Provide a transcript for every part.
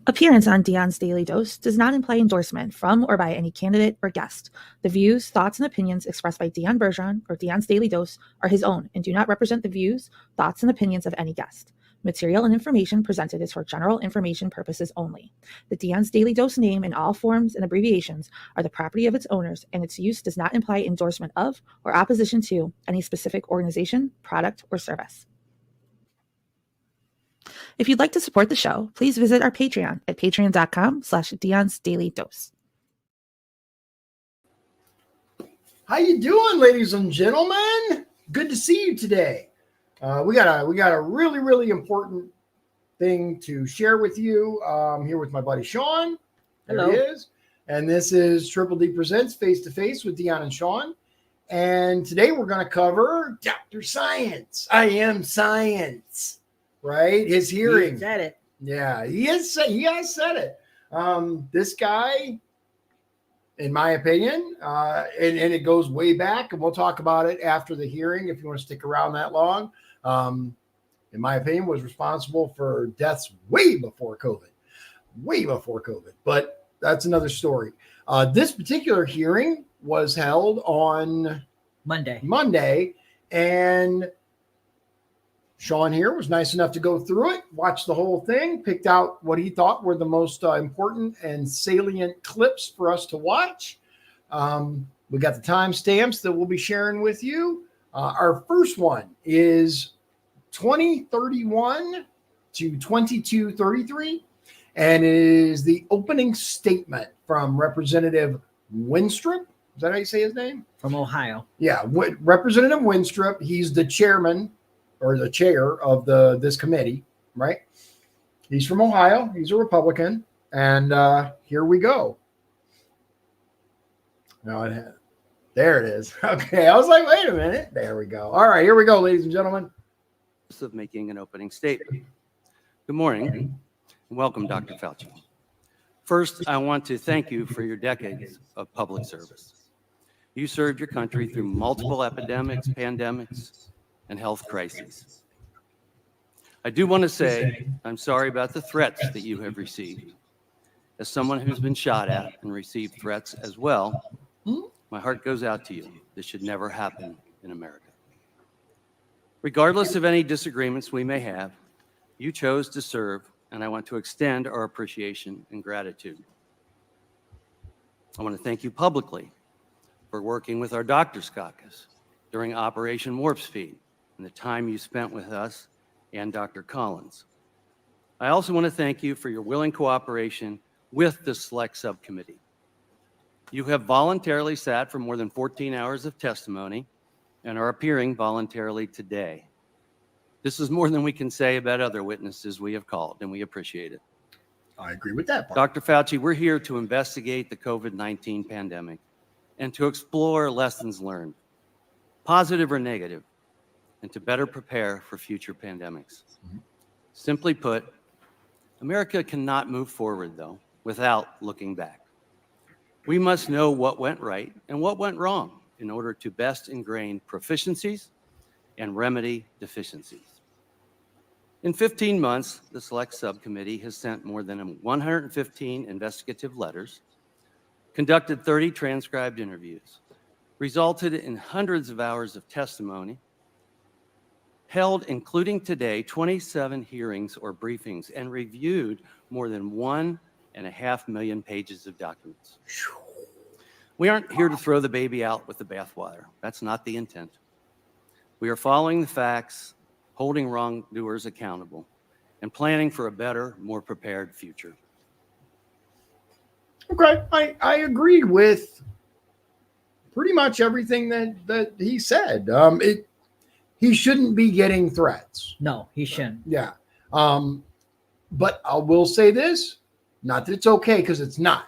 Appearance on Dion's Daily Dose does not imply endorsement from or by any candidate or guest. The views, thoughts, and opinions expressed by Dion Bergeron or Dion's Daily Dose are his own and do not represent the views, thoughts, and opinions of any guest. Material and information presented is for general information purposes only. The Dion's Daily Dose name in all forms and abbreviations are the property of its owners, and its use does not imply endorsement of or opposition to any specific organization, product, or service. If you'd like to support the show, please visit our Patreon at patreon.com/Dion's Daily Dose. How you doing, ladies and gentlemen? Good to see you today. We got a really, really important thing to share with you. I'm here with my buddy Shawn. There Hello. he is. And this is Triple D Presents Face to Face with Dion and Shawn. And today we're going to cover Dr. Science. I am science. Right? His hearing. He said it. Yeah, he has said it. This guy, in my opinion, and it goes way back, and we'll talk about it after the hearing if you want to stick around that long. In my opinion, was responsible for deaths way before COVID. But that's another story. This particular hearing was held on Monday, and Shawn here was nice enough to go through it, watch the whole thing, picked out what he thought were the most important and salient clips for us to watch. We got the timestamps that we'll be sharing with you. Our first one is 2031 to 2233, and it is the opening statement from Representative Winstrup. Is that how you say his name? From Ohio. Yeah, Representative Winstrup. He's the chairman or the chair of this committee, right? He's from Ohio. He's a Republican. And here we go. No, there it is. Okay, I was like, wait a minute. There we go. All right, here we go, ladies and gentlemen. Of making an opening statement. Good morning, and welcome, Dr. Fauci. First, I want to thank you for your decades of public service. You served your country through multiple epidemics, pandemics, and health crises. I do want to say I'm sorry about the threats that you have received. As someone who's been shot at and received threats as well, my heart goes out to you. This should never happen in America. Regardless of any disagreements we may have, you chose to serve, and I want to extend our appreciation and gratitude. I want to thank you publicly for working with our Doctors Caucus during Operation Warp Speed and the time you spent with us and Dr. Collins. I also want to thank you for your willing cooperation with the Select Subcommittee. You have voluntarily sat for more than 14 hours of testimony and are appearing voluntarily today. This is more than we can say about other witnesses we have called, and we appreciate it. I agree with that part. Dr. Fauci, we're here to investigate the COVID-19 pandemic and to explore lessons learned, positive or negative, and to better prepare for future pandemics. Simply put, America cannot move forward, though, without looking back. We must know what went right and what went wrong in order to best ingrain proficiencies and remedy deficiencies. In 15 months, the Select Subcommittee has sent more than 115 investigative letters, conducted 30 transcribed interviews, resulted in hundreds of hours of testimony, held, including today, 27 hearings or briefings, and reviewed more than 1.5 million pages of documents. We aren't here to throw the baby out with the bathwater. That's not the intent. We are following the facts, holding wrongdoers accountable, and planning for a better, more prepared future. Okay, I agreed with pretty much everything that he said. He shouldn't be getting threats. No, he shouldn't. Yeah. But I will say this, not that it's okay, because it's not.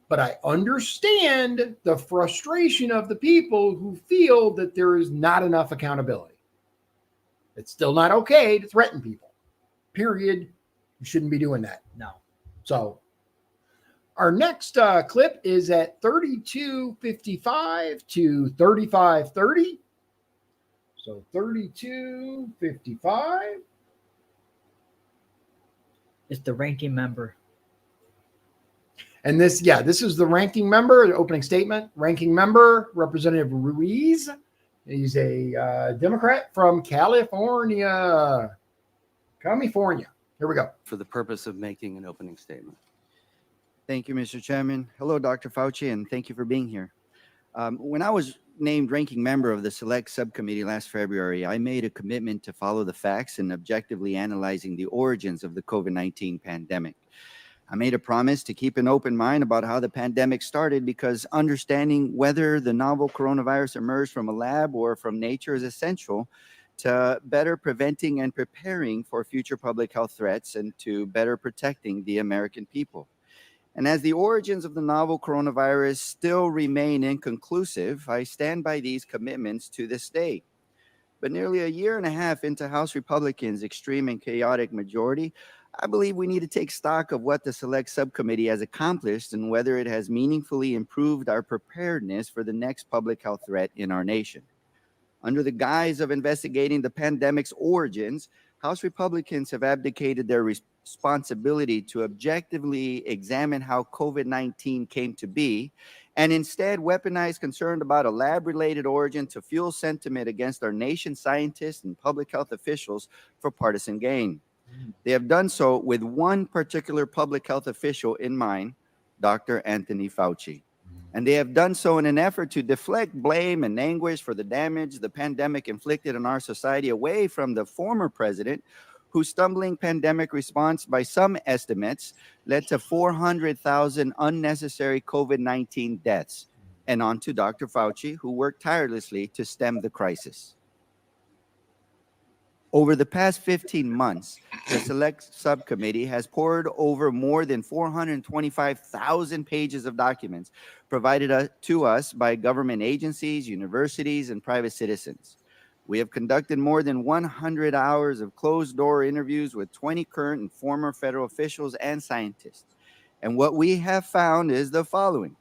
But I understand the frustration of the people who feel that there is not enough accountability. It's still not okay to threaten people. Period. You shouldn't be doing that. No. So our next clip is at 32:55 to 35:30. So 32:55. It's the ranking member And this is the ranking member, the opening statement. Ranking member, Representative Ruiz. He's a Democrat from California. Here we go. For the purpose of making an opening statement. Thank you, Mr. Chairman. Hello, Dr. Fauci, and thank you for being here. When I was named ranking member of the Select Subcommittee last February, I made a commitment to follow the facts and objectively analyzing the origins of the COVID-19 pandemic. I made a promise to keep an open mind about how the pandemic started because understanding whether the novel coronavirus emerged from a lab or from nature is essential to better preventing and preparing for future public health threats and to better protecting the American people. And as the origins of the novel coronavirus still remain inconclusive, I stand by these commitments to this day. But nearly a year and a half into House Republicans' extreme and chaotic majority, I believe we need to take stock of what the Select Subcommittee has accomplished and whether it has meaningfully improved our preparedness for the next public health threat in our nation. Under the guise of investigating the pandemic's origins, House Republicans have abdicated their responsibility to objectively examine how COVID-19 came to be and instead weaponize concern about a lab-related origin to fuel sentiment against our nation's scientists and public health officials for partisan gain. They have done so with one particular public health official in mind, Dr. Anthony Fauci. And they have done so in an effort to deflect blame and anguish for the damage the pandemic inflicted on our society away from the former president, whose stumbling pandemic response, by some estimates, led to 400,000 unnecessary COVID-19 deaths, and on to Dr. Fauci, who worked tirelessly to stem the crisis. Over the past 15 months, the Select Subcommittee has pored over more than 425,000 pages of documents provided to us by government agencies, universities, and private citizens. We have conducted more than 100 hours of closed-door interviews with 20 current and former federal officials and scientists. And what we have found is the following.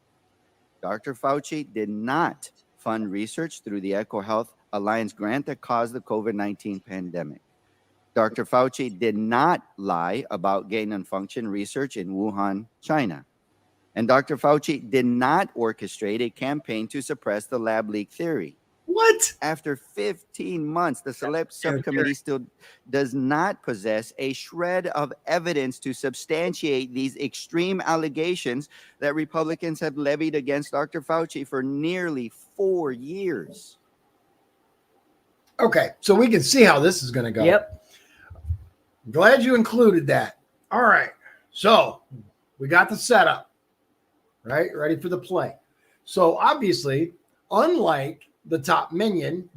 Dr. Fauci did not fund research through the EcoHealth Alliance grant that caused the COVID-19 pandemic. Dr. Fauci did not lie about gain-of-function research in Wuhan, China. And Dr. Fauci did not orchestrate a campaign to suppress the lab leak theory. What? After 15 months, the Select Subcommittee still does not possess a shred of evidence to substantiate these extreme allegations that Republicans have levied against Dr. Fauci for nearly 4 years. Okay, so we can see how this is going to go. Yep. Glad you included that. All right, so we got the setup, right? Ready for the play. So obviously, unlike the top minion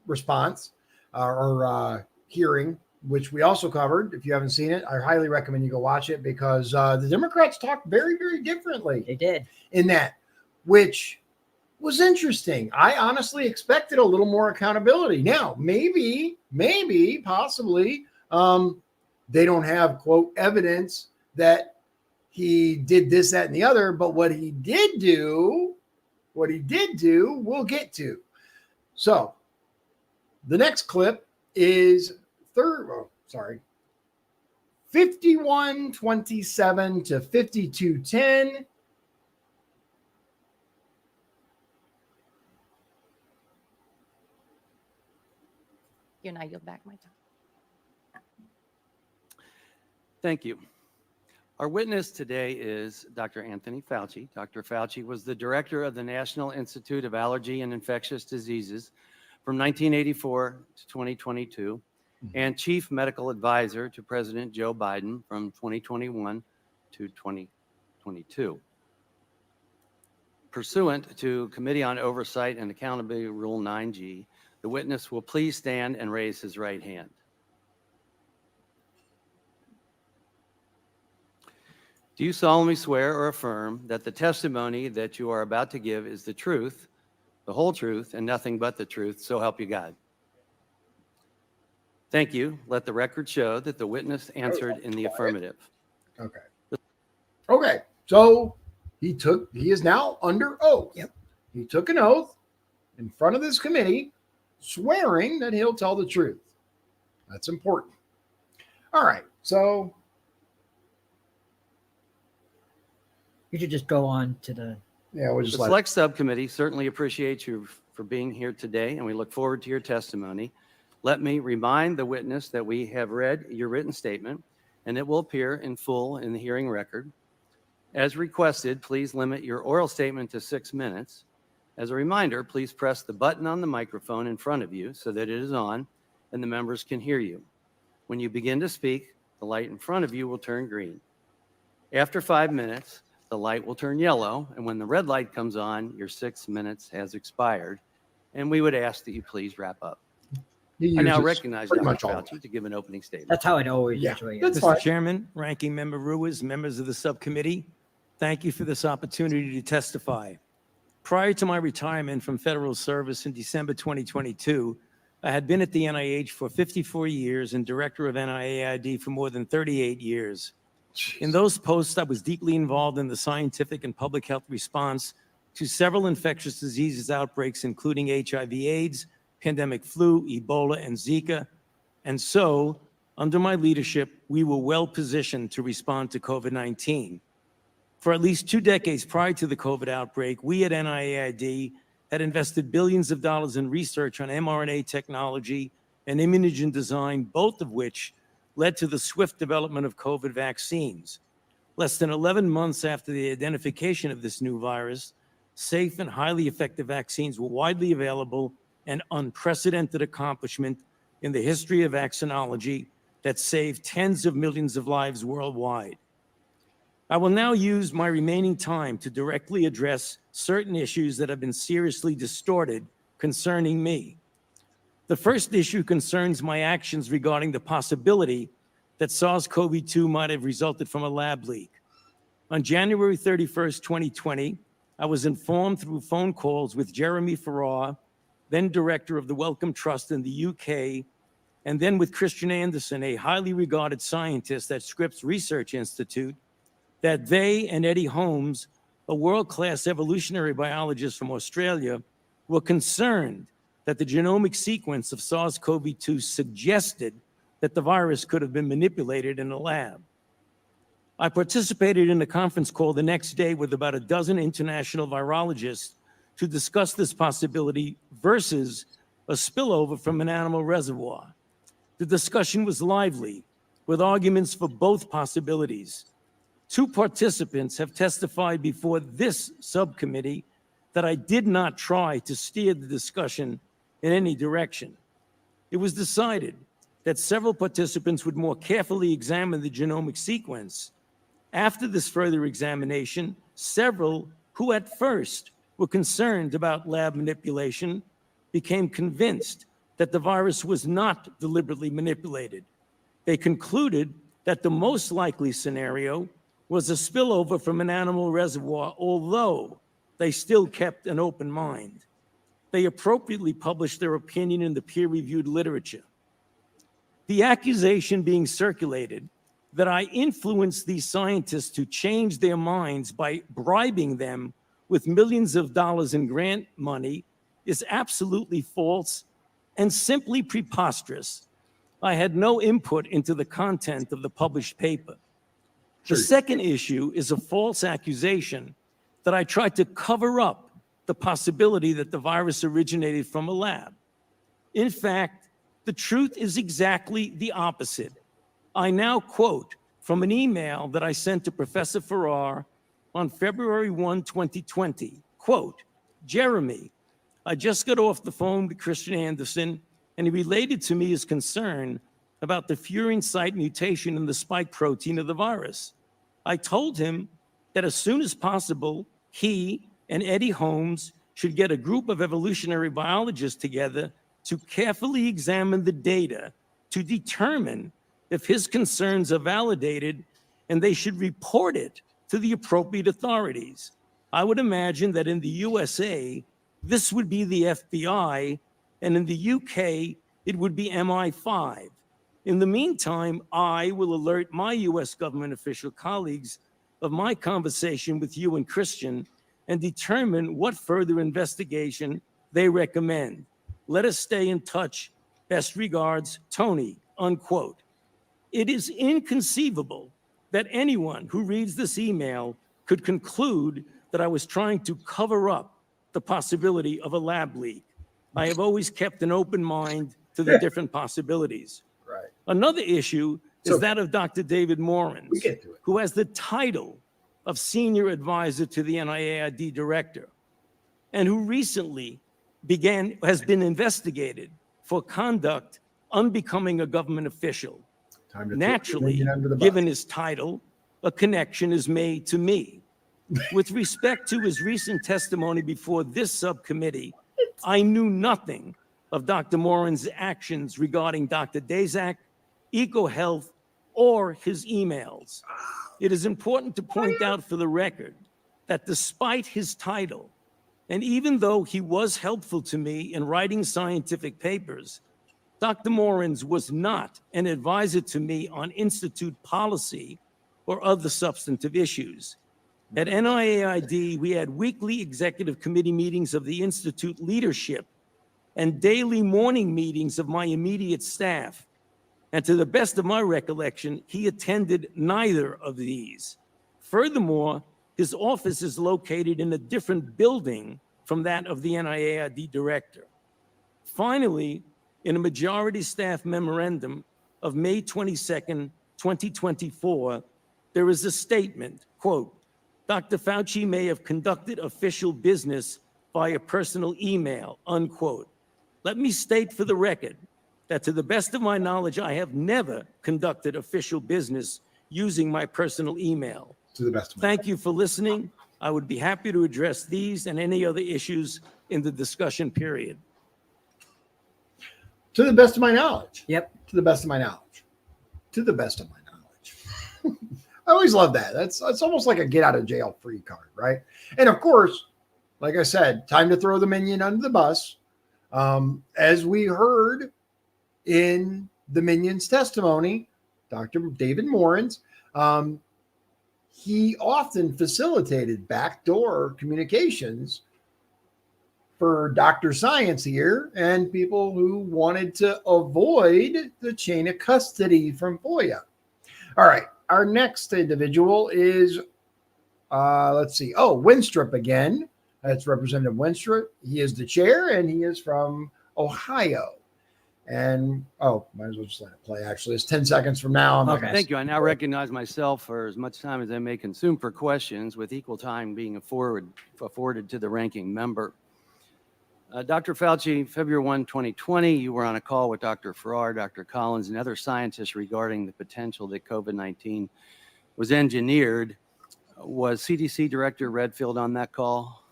response or hearing, which we also covered. If you haven't seen it, I highly recommend you go watch it because the Democrats talked very, very differently. They did. In that, which was interesting. I honestly expected a little more accountability. Now, maybe, possibly, they don't have, quote, evidence that he did this, that, and the other. But what he did do, we'll get to. So the next clip is 51-27 to 52-10. You're not yield back my time. Thank you. Our witness today is Dr. Anthony Fauci. Dr. Fauci was the director of the National Institute of Allergy and Infectious Diseases from 1984 to 2022 and chief medical advisor to President Joe Biden from 2021 to 2022. Pursuant to Committee on Oversight and Accountability Rule 9G, the witness will please stand and raise his right hand. Do you solemnly swear or affirm that the testimony that you are about to give is the truth, the whole truth, and nothing but the truth, so help you God? Thank you. Let the record show that the witness answered in the affirmative. Okay. So he is now under oath. Yep. He took an oath in front of this committee, swearing that he'll tell the truth. That's important. All right. So You should just go on to the. Yeah, we'll The just let Select Subcommittee certainly appreciates you for being here today, and we look forward to your testimony. Let me remind the witness that we have read your written statement, and it will appear in full in the hearing record. As requested, please limit your oral statement to 6 minutes. As a reminder, please press the button on the microphone in front of you so that it is on and the members can hear you. When you begin to speak, the light in front of you will turn green. After 5 minutes, the light will turn yellow, and when the red light comes on, your 6 minutes has expired, and we would ask that you please wrap up. I now recognize pretty Dr. much all of Fauci to give an opening statement. That's how it always Yeah, usually that's is. fine. Mr. Chairman, Ranking Member Ruiz, members of the subcommittee, thank you for this opportunity to testify. Prior to my retirement from federal service in December 2022, I had been at the NIH for 54 years and director of NIAID for more than 38 years. In those posts, I was deeply involved in the scientific and public health response to several infectious diseases outbreaks, including HIV/AIDS, pandemic flu, Ebola, and Zika. And so, under my leadership, we were well positioned to respond to COVID-19. For at least 2 decades prior to the COVID outbreak, we at NIAID had invested billions of dollars in research on mRNA technology and immunogen design, both of which led to the swift development of COVID vaccines. Less than 11 months after the identification of this new virus, safe and highly effective vaccines were widely available, an unprecedented accomplishment in the history of vaccinology that saved tens of millions of lives worldwide. I will now use my remaining time to directly address certain issues that have been seriously distorted concerning me. The first issue concerns my actions regarding the possibility that SARS-CoV-2 might have resulted from a lab leak. On January 31st, 2020, I was informed through phone calls with Jeremy Farrar, then director of the Wellcome Trust in the UK, and then with Christian Anderson, a highly regarded scientist at Scripps Research Institute, that they and Eddie Holmes, a world-class evolutionary biologist from Australia, were concerned that the genomic sequence of SARS-CoV-2 suggested that the virus could have been manipulated in a lab. I participated in a conference call the next day with about a dozen international virologists to discuss this possibility versus a spillover from an animal reservoir. The discussion was lively, with arguments for both possibilities. 2 participants have testified before this subcommittee that I did not try to steer the discussion in any direction. It was decided that several participants would more carefully examine the genomic sequence. After this further examination, several who at first were concerned about lab manipulation became convinced that the virus was not deliberately manipulated. They concluded that the most likely scenario was a spillover from an animal reservoir, although they still kept an open mind. They appropriately published their opinion in the peer-reviewed literature. The accusation being circulated that I influenced these scientists to change their minds by bribing them with millions of dollars in grant money is absolutely false and simply preposterous. I had no input into the content of the published paper. The second issue is a false accusation that I tried to cover up the possibility that the virus originated from a lab. In fact, the truth is exactly the opposite. I now quote from an email that I sent to Professor Farrar on February 1, 2020, quote, Jeremy, I just got off the phone with Christian Anderson, and he related to me his concern about the furin site mutation in the spike protein of the virus. I told him that as soon as possible, he and Eddie Holmes should get a group of evolutionary biologists together to carefully examine the data to determine if his concerns are validated, and they should report it to the appropriate authorities. I would imagine that in the USA, this would be the FBI, and in the UK, it would be MI5. In the meantime, I will alert my US government official colleagues of my conversation with you and Christian and determine what further investigation they recommend. Let us stay in touch. Best regards, Tony, unquote. It is inconceivable that anyone who reads this email could conclude that I was trying to cover up the possibility of a lab leak. I have always kept an open mind to the different possibilities. Right. Another issue is So- that of Dr. David We Morans, get to it. who has the title of Senior Advisor to the NIAID Director, and who recently has been investigated for conduct unbecoming a government official. Time to throw the Naturally, minion under the bus. given his title, a connection is made to me. With respect to his recent testimony before this subcommittee, I knew nothing of Dr. Morin's actions regarding Dr. Daszak, EcoHealth, or his emails. It is important to point out for the record that despite his title, and even though he was helpful to me in writing scientific papers, Dr. Morans was not an advisor to me on institute policy or other substantive issues. At NIAID, we had weekly executive committee meetings of the institute leadership and daily morning meetings of my immediate staff. And to the best of my recollection, he attended neither of these. Furthermore, his office is located in a different building from that of the NIAID director. Finally, in a majority staff memorandum of May 22nd, 2024, there is a statement, quote, Dr. Fauci may have conducted official business via personal email, unquote. Let me state for the record that to the best of my knowledge, I have never conducted official business using my personal email. To the best of my Thank you for listening. I would be happy to address these and any other issues in the discussion period. To the best of my knowledge. Yep. To the best of my knowledge. To the best of my knowledge. I always love that. That's almost like a get out of jail free card, right? And of course, like I said, time to throw the minion under the bus. As we heard in the minion's testimony, Dr. David Morans, he often facilitated backdoor communications for Dr. Science here and people who wanted to avoid the chain of custody from FOIA. All right. Our next individual is, let's see. Oh, Winstrup again. That's Representative Winstrup. He is the chair and he is from Ohio. And, might as well just let it play. Actually, it's 10 seconds from now. Okay. Thank you. I now recognize myself for as much time as I may consume for questions, with equal time being afforded to the ranking member. Dr. Fauci, February 1, 2020, you were on a call with Dr. Farrar, Dr. Collins, and other scientists regarding the potential that COVID-19 was engineered. Was CDC Director Redfield on that call?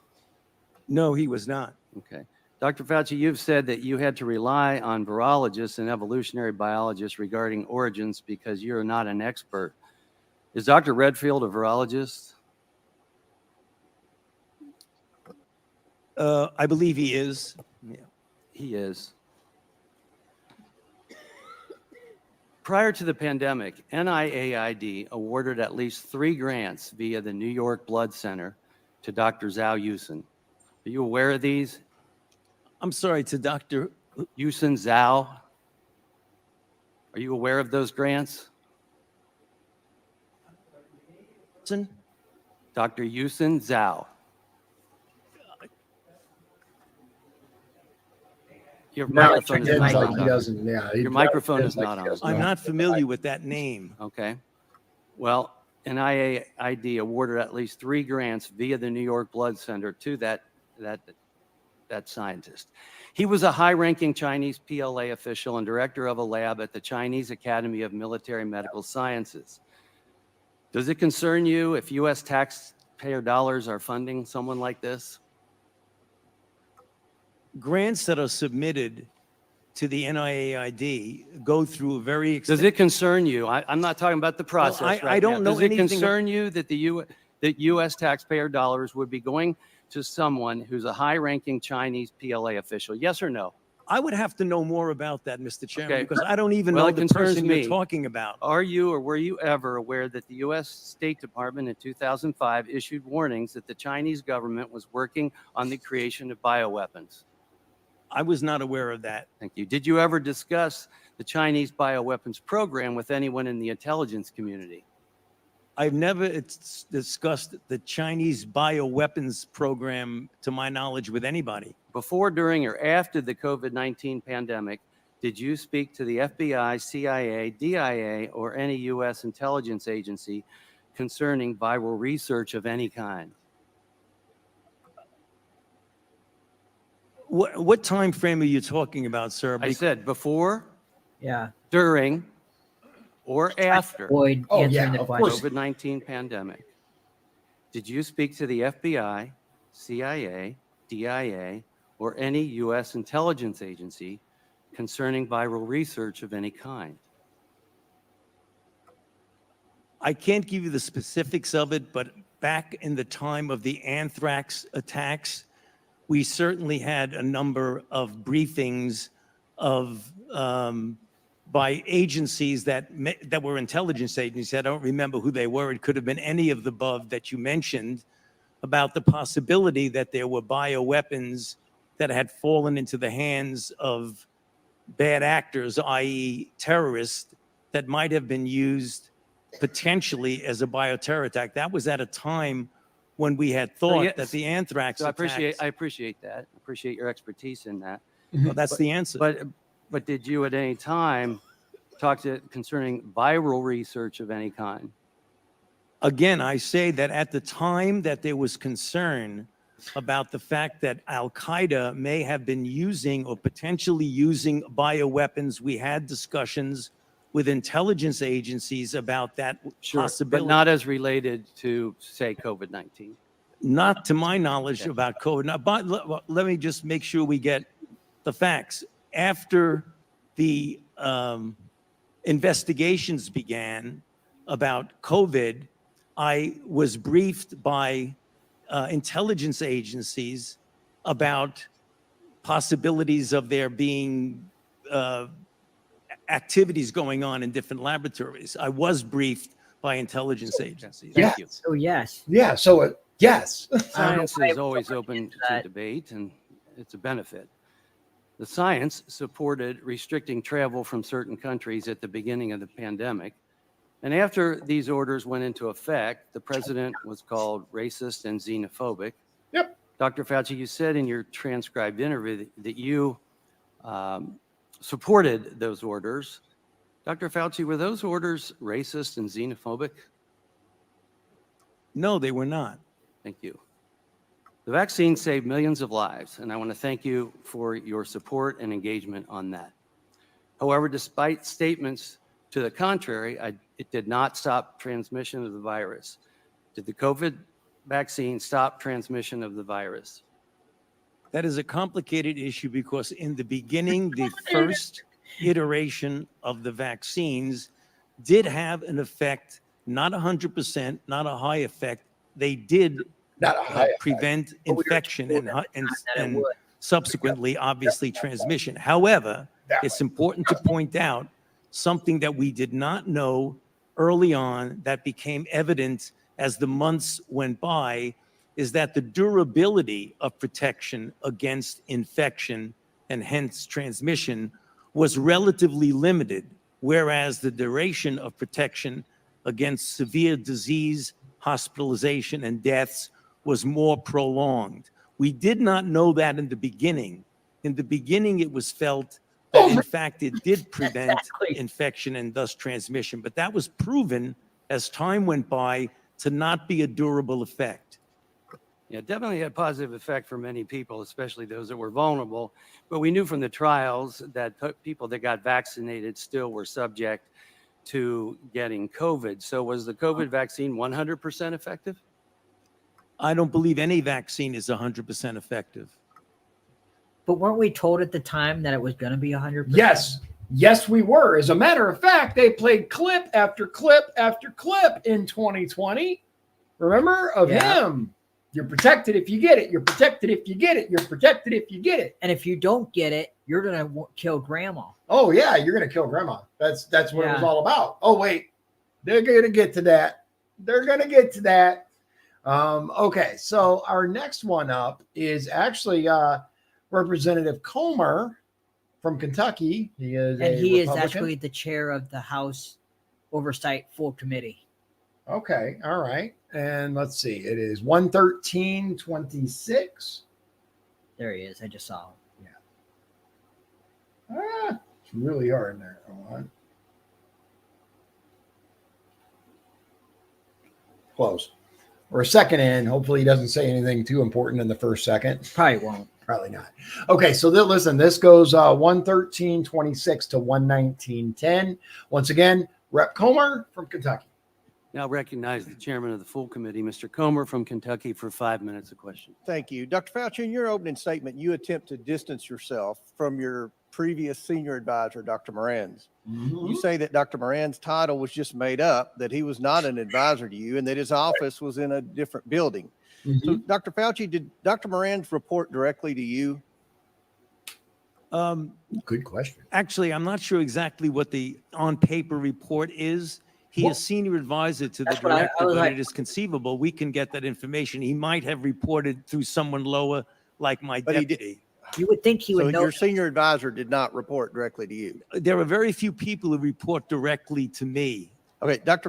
No, he was not. Okay. Dr. Fauci, you've said that you had to rely on virologists and evolutionary biologists regarding origins because you're not an expert. Is Dr. Redfield a virologist? I believe he is. Yeah. He is. Prior to the pandemic, NIAID awarded at least 3 grants via the New York Blood Center to Dr. Zhao Yusen. Are you aware of these? I'm sorry, to Dr. Yusen Zhao. Are you aware of those grants? Hudson? Dr. Yusen Zhao. Your microphone is not on. He doesn't. Yeah. Your microphone is not on. I'm not familiar with that name. Okay. Well, NIAID awarded at least 3 grants via the New York Blood Center to that scientist. He was a high-ranking Chinese PLA official and director of a lab at the Chinese Academy of Military Medical Sciences. Does it concern you if U.S. taxpayer dollars are funding someone like this? Grants that are submitted to the NIAID go through a very Does extensive. it concern you? I'm not talking about the process. I right don't now. know Does it anything concern you that that U.S. taxpayer dollars would be going to someone who's a high-ranking Chinese PLA official? Yes or no? I would have to know more about that, Mr. Chairman, Okay. because I don't even Well, know it the concerns person me. you're talking about. Are you or were you ever aware that the U.S. State Department in 2005 issued warnings that the Chinese government was working on the creation of bioweapons? I was not aware of that. Thank you. Did you ever discuss the Chinese bioweapons program with anyone in the intelligence community? I've never discussed the Chinese bioweapons program, to my knowledge, with anybody. Before, during, or after the COVID-19 pandemic, did you speak to the FBI, CIA, DIA, or any U.S. intelligence agency concerning viral research of any kind? What time frame are you talking about, sir? I said before, Yeah. during, or after Avoid Oh, answering yeah, the of question. course. COVID-19 pandemic. Did you speak to the FBI, CIA, DIA, or any U.S. intelligence agency concerning viral research of any kind? I can't give you the specifics of it, but back in the time of the anthrax attacks, we certainly had a number of briefings of by agencies that were intelligence agencies. I don't remember who they were. It could have been any of the above that you mentioned, about the possibility that there were bioweapons that had fallen into the hands of bad actors, i.e. terrorists, that might have been used potentially as a bioterror attack. That was at a time when we had thought yes. that the anthrax So I attacks. appreciate that. I appreciate your expertise in that. Well, that's the answer. But did you at any time talk to concerning viral research of any kind? Again, I say that at the time that there was concern about the fact that Al-Qaeda may have been using or potentially using bioweapons, we had discussions with intelligence agencies about that possibility. But not as related to, say, COVID-19. Not to my knowledge about COVID. Now, but let me just make sure we get the facts. After the investigations began about COVID, I was briefed by intelligence agencies about possibilities of there being activities going on in different laboratories. I was briefed by intelligence agencies. Yeah. Thank you. So yes. Yeah. So, yes. Science why is always we're open into to that. debate, and it's a benefit. The science supported restricting travel from certain countries at the beginning of the pandemic. And after these orders went into effect, the president was called racist and xenophobic. Yep. Dr. Fauci, you said in your transcribed interview that you supported those orders. Dr. Fauci, were those orders racist and xenophobic? No, they were not. Thank you. The vaccine saved millions of lives, and I want to thank you for your support and engagement on that. However, despite statements to the contrary, it did not stop transmission of the virus. Did the COVID vaccine stop transmission of the virus? That is a complicated issue because in the beginning, the first iteration of the vaccines did have an effect, not 100%, not a high effect. They did Not a high effect. prevent But we were infection told at the time that it would. subsequently, obviously, transmission. However, That it's important to point out something that we did not know early on that became evident as the months went by, is that the durability of protection against infection and hence transmission was relatively limited, whereas the duration of protection against severe disease, hospitalization, and deaths was more prolonged. We did not know that in the beginning. In the beginning, it was felt that, in fact, it did prevent Exactly. infection and thus transmission, but that was proven as time went by to not be a durable effect. Yeah, definitely had a positive effect for many people, especially those that were vulnerable. But we knew from the trials that people that got vaccinated still were subject to getting COVID. So was the COVID vaccine 100% effective? I don't believe any vaccine is 100% effective. But weren't we told at the time that it was going to be 100%? Yes. Yes, we were. As a matter of fact, they played clip after clip after clip in 2020. Remember? Of Yeah. him. You're protected if you get it. You're protected if you get it. You're protected if you get it. And if you don't get it, you're going to kill grandma. Oh, yeah, you're going to kill grandma. That's what it was Yeah. all about. Oh, wait. They're going to get to that. They're going to get to that. Okay, so our next one up is actually Representative Comer from Kentucky. He is And a he is Republican. actually the chair of the House Oversight Full Committee. Okay. All right. And let's see. It is 113.26. There he is. I just saw him. Ah, it's really hard there. Hold on. Close. We're a second in. Hopefully, he doesn't say anything too important in the first second. Probably won't. Probably not. Okay, so listen, this goes 113.26 to 119.10. Once again, Rep. Comer from Kentucky. Now recognize the chairman of the full committee, Mr. Comer from Kentucky, for 5 minutes of question. Thank you. Dr. Fauci, in your opening statement, you attempt to distance yourself from your previous senior advisor, Dr. Moran's. You say that Dr. Moran's title was just made up, that he was not an advisor to you, and that his office was in a different building. So, Dr. Fauci, did Dr. Moran's report directly to you? Good question. Actually, I'm not sure exactly what the on-paper report is. He is senior advisor to the That's what I director, was but like- it is conceivable we can get that information. He might have reported through someone lower, like my But he did- deputy. You would think he So would know. your senior advisor did not report directly to you. There are very few people who report directly to me. Okay, Dr.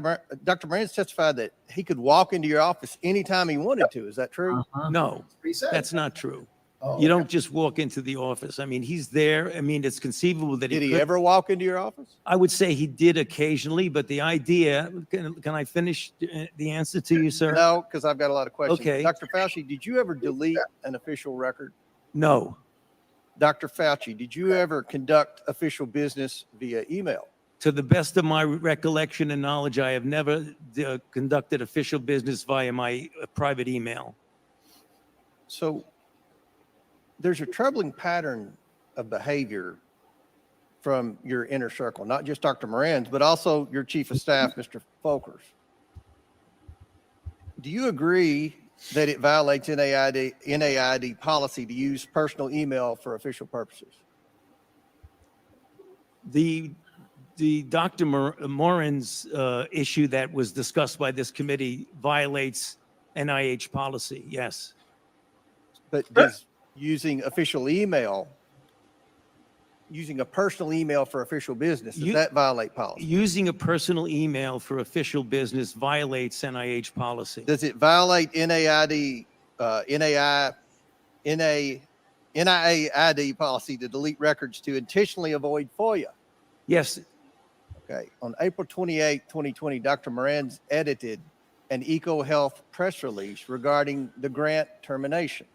Moran's testified that he could walk into your office anytime he wanted to. Is that true? No, He said. that's not true. Oh, You don't just walk into the office. I mean, he's there. I mean, it's conceivable that Did he could. ever walk into your office? I would say he did occasionally, but the idea, can I finish the answer to you, sir? No, because I've got a lot of questions. Okay. Dr. Fauci, did you ever delete an official record? No. Dr. Fauci, did you ever conduct official business via email? To the best of my recollection and knowledge, I have never conducted official business via my private email. So there's a troubling pattern of behavior from your inner circle, not just Dr. Moran's, but also your chief of staff, Mr. Folkers. Do you agree that it violates NAID policy to use personal email for official purposes? The Dr. Morin's issue that was discussed by this committee violates NIH policy, yes. But does using official email, using a personal email for official business, does that violate policy? Using a personal email for official business violates NIH policy. Does it violate NIAID policy to delete records to intentionally avoid FOIA? Yes, Okay. On April 28, 2020, Dr. Moran's edited an EcoHealth press release regarding the grant termination.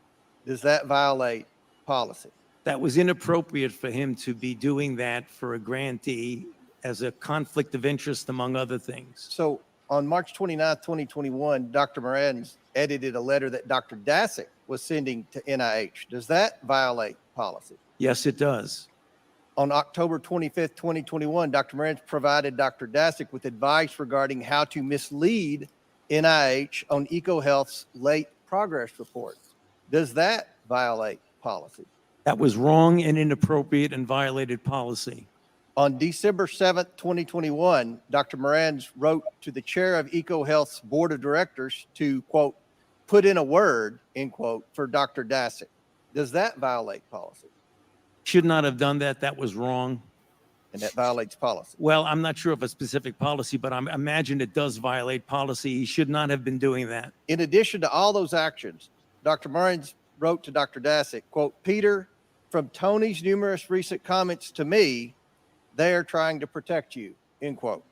Does that violate policy? that was inappropriate for him to be doing that for a grantee as a conflict of interest, among other things. So on March 29, 2021, Dr. Moran's edited a letter that Dr. Dasick was sending to NIH. Does that violate policy? Yes, it does. On October 25th, 2021, Dr. Moran's provided Dr. Dasick with advice regarding how to mislead NIH on EcoHealth's late progress report. Does that violate policy? That was wrong and inappropriate and violated policy. On December 7th, 2021, Dr. Moran's wrote to the chair of EcoHealth's board of directors to, quote, put in a word, end quote, for Dr. Dasick. Does that violate policy? Should not have done that. That was wrong. And that violates policy. Well, I'm not sure of a specific policy, but I imagine it does violate policy. He should not have been doing that. In addition to all those actions, Dr. Moran's wrote to Dr. Dasick, quote, Peter, from Tony's numerous recent comments to me, they are trying to protect you, end quote.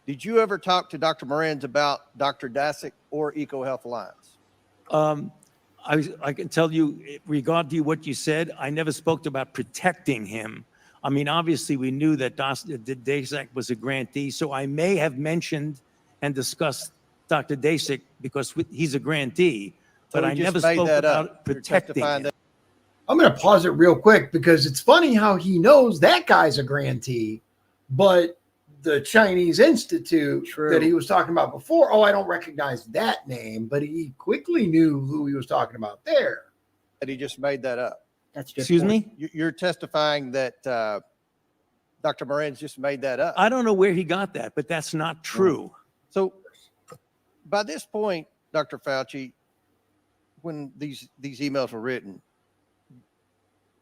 Did you ever talk to Dr. Moran's about Dr. Dasick or EcoHealth Alliance? I can tell you, regarding what you said, I never spoke about protecting him. I mean, obviously, we knew that Dasick was a grantee, so I may have mentioned and discussed Dr. Dasick because he's a grantee, but I never spoke about protecting him. I'm going to pause it real quick because it's funny how he knows that guy's a grantee, but the Chinese Institute that he was talking about before, I don't recognize that name, but he quickly knew who he was talking about there. That he just made that up. That's just Excuse me? You're testifying that Dr. Moran's just made that up. I don't know where he got that, but that's not true. So by this point, Dr. Fauci, when these emails were written,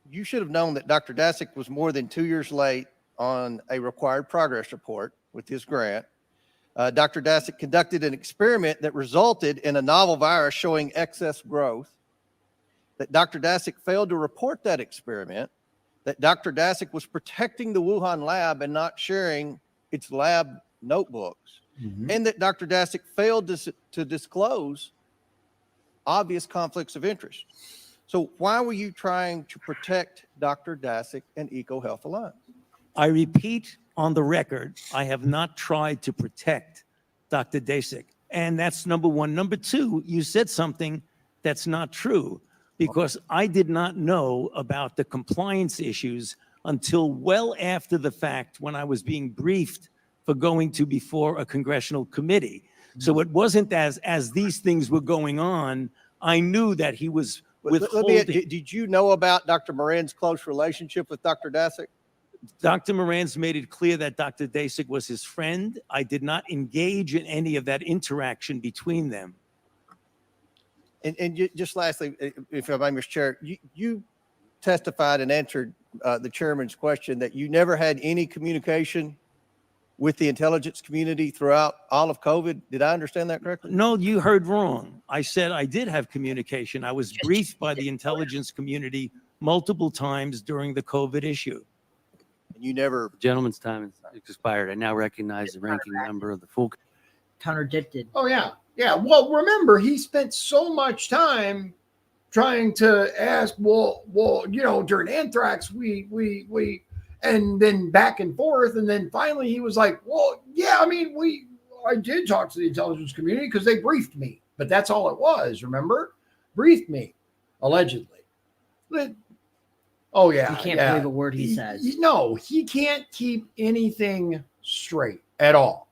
you should have known that Dr. Dasick was more than 2 years late on a required progress report with his grant. Dr. Daszak conducted an experiment that resulted in a novel virus showing excess growth, that Dr. Daszak failed to report that experiment, that Dr. Daszak was protecting the Wuhan lab and not sharing its lab notebooks, and that Dr. Daszak failed to disclose obvious conflicts of interest. So why were you trying to protect Dr. Daszak and EcoHealth Alliance? I repeat on the record, I have not tried to protect Dr. Daszak. And that's number one. Number two, you said something that's not true, because I did not know about the compliance issues until well after the fact, when I was being briefed for going to before a congressional committee. So it wasn't as these things were going on, I knew that he was withholding. Did you know about Dr. Moran's close relationship with Dr. Daszak? Dr. Moran's made it clear that Dr. Daszak was his friend. I did not engage in any of that interaction between them. And just lastly, if I may, Mr. Chair, you testified and answered the chairman's question that you never had any communication with the intelligence community throughout all of COVID. Did I understand that correctly? No, you heard wrong. I said I did have communication. I was briefed by the intelligence community multiple times during the COVID issue. And you never. The gentleman's time has expired. I now recognize the ranking member of the full. Contradicted. Oh, yeah. Yeah. Well, remember, he spent so much time trying to ask, well, you know, during anthrax, we, and then back and forth. And then finally he was like, well, yeah, I mean, I did talk to the intelligence community because they briefed me, but that's all it was. Remember? Briefed me, allegedly. But, oh, yeah. You can't believe a word he says. No, he can't keep anything straight at all.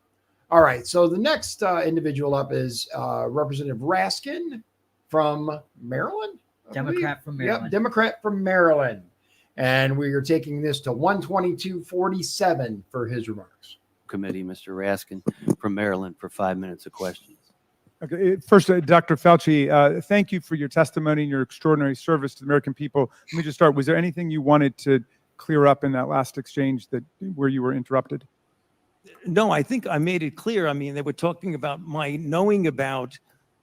All right. So the next individual up is Representative Raskin from Maryland. Democrat from Maryland. Yep, Democrat from Maryland. And we are taking this to 122.47 for his remarks. Committee, Mr. Raskin from Maryland, for 5 minutes of questions. Okay. First, Dr. Fauci, thank you for your testimony and your extraordinary service to the American people. Let me just start. Was there anything you wanted to clear up in that last exchange where you were interrupted? No, I think I made it clear. I mean, they were talking about my knowing about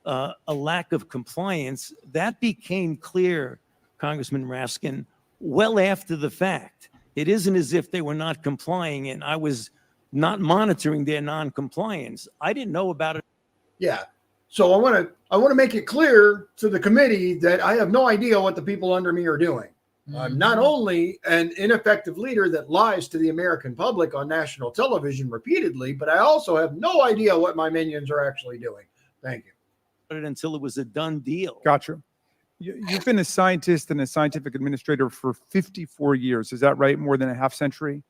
a lack of compliance. That became clear, Congressman Raskin, well after the fact. It isn't as if they were not complying and I was not monitoring their non-compliance. I didn't know about it. Yeah. So I want to make it clear to the committee that I have no idea what the people under me are doing. I'm not only an ineffective leader that lies to the American public on national television repeatedly, but I also have no idea what my minions are actually doing. Thank you. Until it was a done deal. Gotcha. You've been a scientist and a scientific administrator for 54 years. Is that right? More than a half century?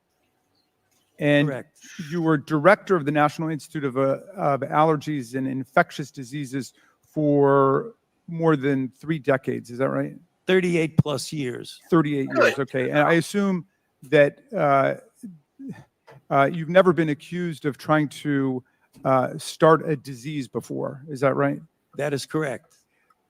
And Correct. You were director of the National Institute of Allergies and Infectious Diseases for more than 3 decades. Is that right? 38 plus years. 38 years. Okay. And I assume that you've never been accused of trying to start a disease before. Is that right? That is correct.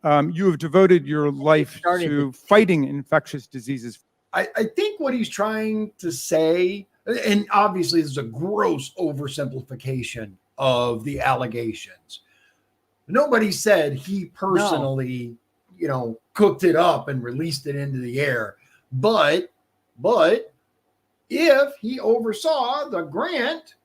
You have devoted your life to fighting infectious diseases. I think what he's trying to say, and obviously this is a gross oversimplification of the allegations. Nobody said he personally, cooked it up and released it into the air. But if he oversaw the grant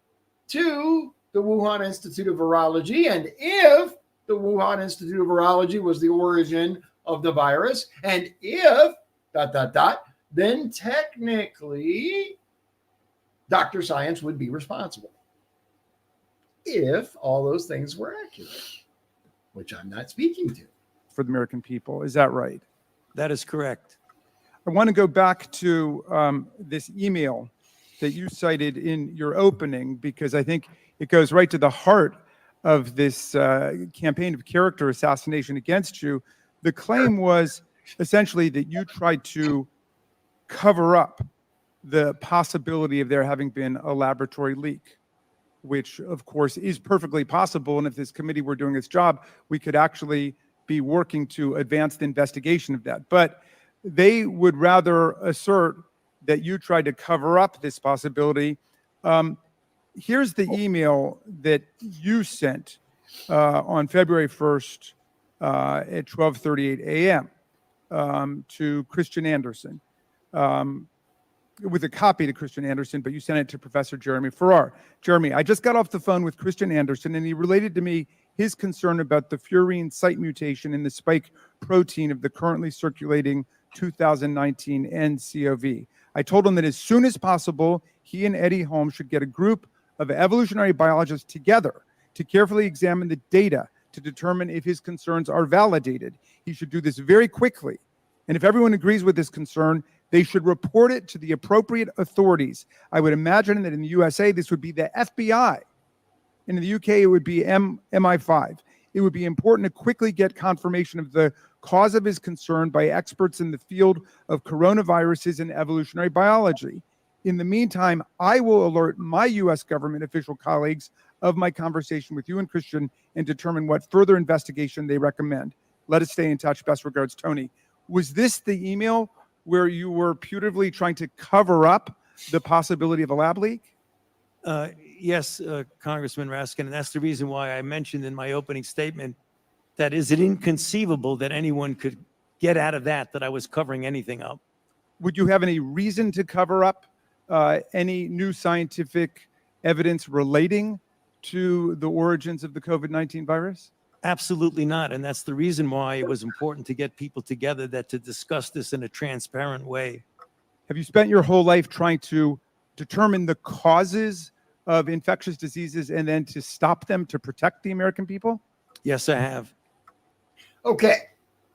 to the Wuhan Institute of Virology, and if the Wuhan Institute of Virology was the origin of the virus, and if ... then technically Dr. Science would be responsible. If all those things were accurate, which I'm not speaking to. For the American people. Is that right? That is correct. I want to go back to this email that you cited in your opening, because I think it goes right to the heart of this campaign of character assassination against you. The claim was essentially that you tried to cover up the possibility of there having been a laboratory leak, which of course is perfectly possible. And if this committee were doing its job, we could actually be working to advance the investigation of that. But they would rather assert that you tried to cover up this possibility. here's the email that you sent on February 1st at 12:38 a.m. To Christian Anderson, with a copy to Christian Anderson, but you sent it to Professor Jeremy Farrar. Jeremy, I just got off the phone with Christian Anderson, and he related to me his concern about the furin site mutation in the spike protein of the currently circulating 2019 nCoV. I told him that as soon as possible, he and Eddie Holmes should get a group of evolutionary biologists together to carefully examine the data to determine if his concerns are validated. He should do this very quickly. And if everyone agrees with this concern, they should report it to the appropriate authorities. I would imagine that in the USA, this would be the FBI. And in the UK, it would be MI5. It would be important to quickly get confirmation of the cause of his concern by experts in the field of coronaviruses and evolutionary biology. In the meantime, I will alert my US government official colleagues of my conversation with you and Christian and determine what further investigation they recommend. Let us stay in touch. Best regards, Tony. Was this the email where you were putatively trying to cover up the possibility of a lab leak? Yes, Congressman Raskin, and that's the reason why I mentioned in my opening statement that is it inconceivable that anyone could get out of that I was covering anything up. Would you have any reason to cover up any new scientific evidence relating to the origins of the COVID-19 virus? Absolutely not. And that's the reason why it was important to get people together to discuss this in a transparent way. Have you spent your whole life trying to determine the causes of infectious diseases and then to stop them to protect the American people? Yes, I have. Okay.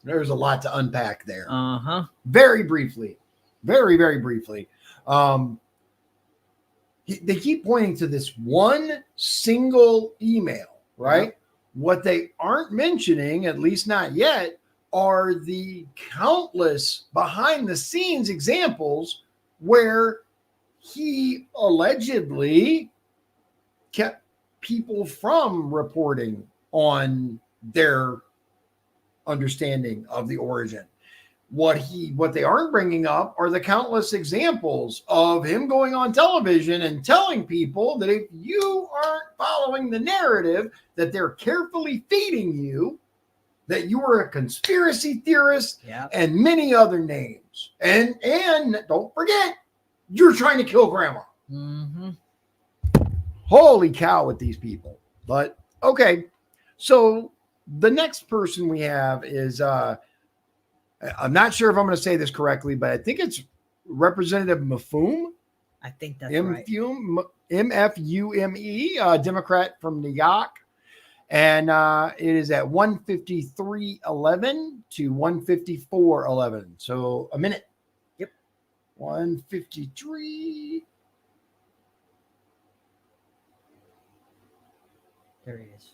There's a lot to unpack there. Uh-huh. Very briefly. Very, very briefly. They keep pointing to this one single email, right? Yep. What they aren't mentioning, at least not yet, are the countless behind the scenes examples where he allegedly kept people from reporting on their understanding of the origin. What they aren't bringing up are the countless examples of him going on television and telling people that if you aren't following the narrative that they're carefully feeding you, that you are a conspiracy theorist, and many other names. And don't forget, you're trying to kill grandma. Mm-hmm. Holy cow with these people. But okay. So the next person we have is I'm not sure if I'm going to say this correctly, but I think it's Representative Mfume. I think that's right. Mfume, Democrat from New York. And it is at 153.11 to 154.11. So a minute. Yep. 153. There he is.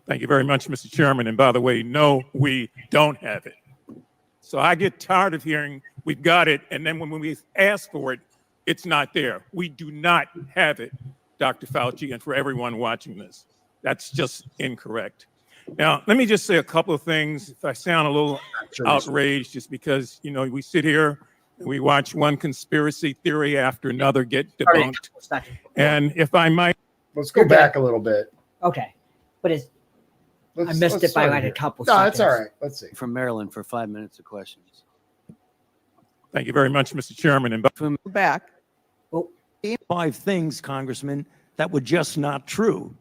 Thank you very much, Mr. Chairman. And by the way, no, we don't have it. So I get tired of hearing we've got it, and then when we ask for it, it's not there. We do not have it, Dr. Fauci, and for everyone watching this. That's just incorrect. Now, let me just say a couple of things. If I sound a little outraged, just because, we sit here and we watch one conspiracy theory after another get debunked. And if I might... Let's go back a little bit. Okay. But I missed it by like a couple seconds. No, that's all right. Let's see. From Maryland for 5 minutes of questions. Thank you very much, Mr. Chairman. And back. Well, 5 things, Congressman, that were just not true.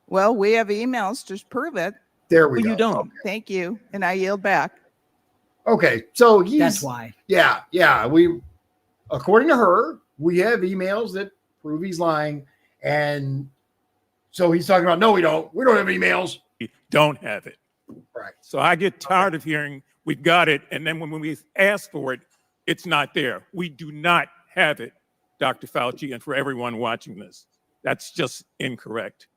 Well, we have emails to prove it. There we go. You don't. Okay. Thank you. And I yield back. Okay. So that's why. Yeah. According to her, we have emails that prove he's lying. And so he's talking about, no, we don't. We don't have emails. We don't have it. Right. So I get tired of hearing we've got it, and then when we ask for it, it's not there. We do not have it, Dr. Fauci, and for everyone watching this. That's just incorrect.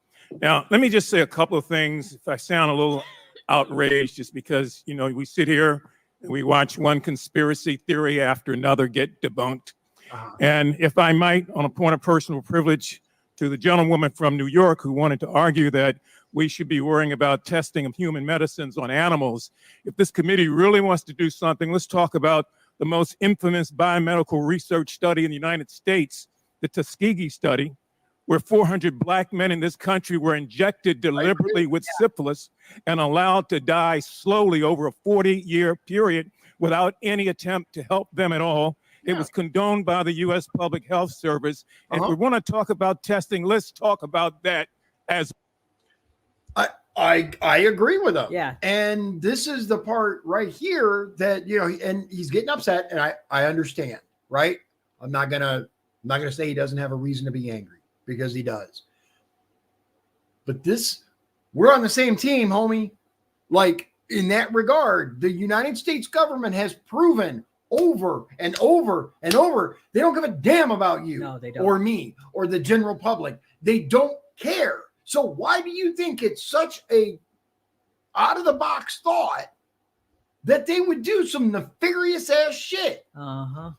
Now, let me just say a couple of things. If I sound a little outraged, just because, we sit here and we watch one conspiracy theory after another get debunked. And if I might, on a point of personal privilege, to the gentlewoman from New York who wanted to argue that we should be worrying about testing of human medicines on animals. If this committee really wants to do something, let's talk about the most infamous biomedical research study in the United States, the Tuskegee study, where 400 Black men in this country were injected deliberately with syphilis and allowed to die slowly over a 40-year period without any attempt to help them at all. It was condoned by the U.S. Public Health Service. And if we want to talk about testing, let's talk about that as I agree with him. Yeah. And this is the part right here that, you know, and he's getting upset, and I understand, right? I'm not gonna say he doesn't have a reason to be angry, because he does. But we're on the same team, homie. Like, in that regard, the United States government has proven over and over and over, they don't give a damn about you. No, they don't. Or me or the general public. They don't care. So why do you think it's such a out of the box thought that they would do some nefarious ass shit? Uh-huh.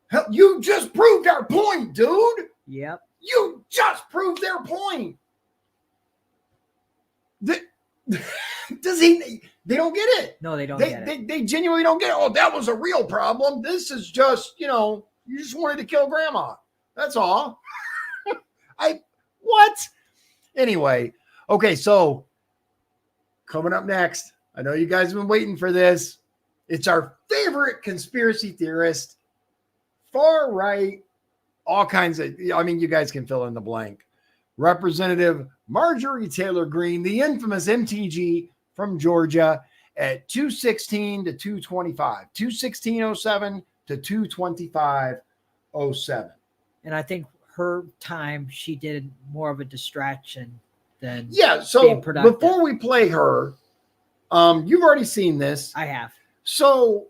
Hell, you just proved our point, dude. Yep. You just proved their point. Does he? They don't get it. No, they don't get it. They genuinely don't get it. Oh, that was a real problem. This is just, you know, you just wanted to kill grandma. That's all. What? Anyway, okay, so coming up next, I know you guys have been waiting for this. It's our favorite conspiracy theorist, far right, all kinds of, I mean, you guys can fill in the blank. Representative Marjorie Taylor Greene, the infamous MTG from Georgia, at 216 to 225, 216.07 to 225.07. And I think her time, she did more of a distraction than so being productive. Before we play her, you've already seen this. I have. So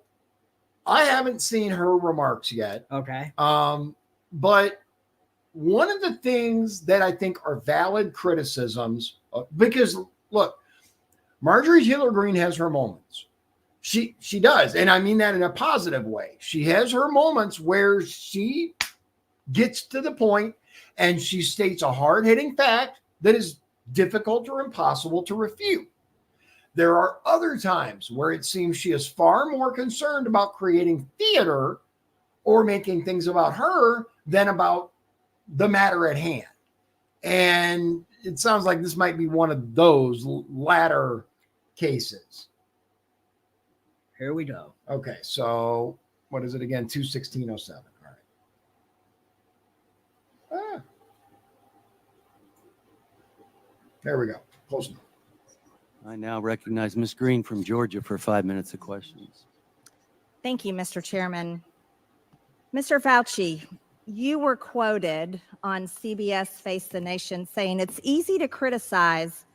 I haven't seen her remarks yet. Okay. But one of the things that I think are valid criticisms, because look, Marjorie Taylor Greene has her moments. She does. And I mean that in a positive way. She has her moments where she gets to the point and she states a hard-hitting fact that is difficult or impossible to refute. There are other times where it seems she is far more concerned about creating theater or making things about her than about the matter at hand. And it sounds like this might be one of those latter cases. Here we go. Okay, so what is it again? 216.07. All right. There we go. Close enough. I now recognize Ms. Green from Georgia for 5 minutes of questions. Thank you, Mr. Chairman. Mr. Fauci, you were quoted on CBS Face the Nation saying it's easy to criticize,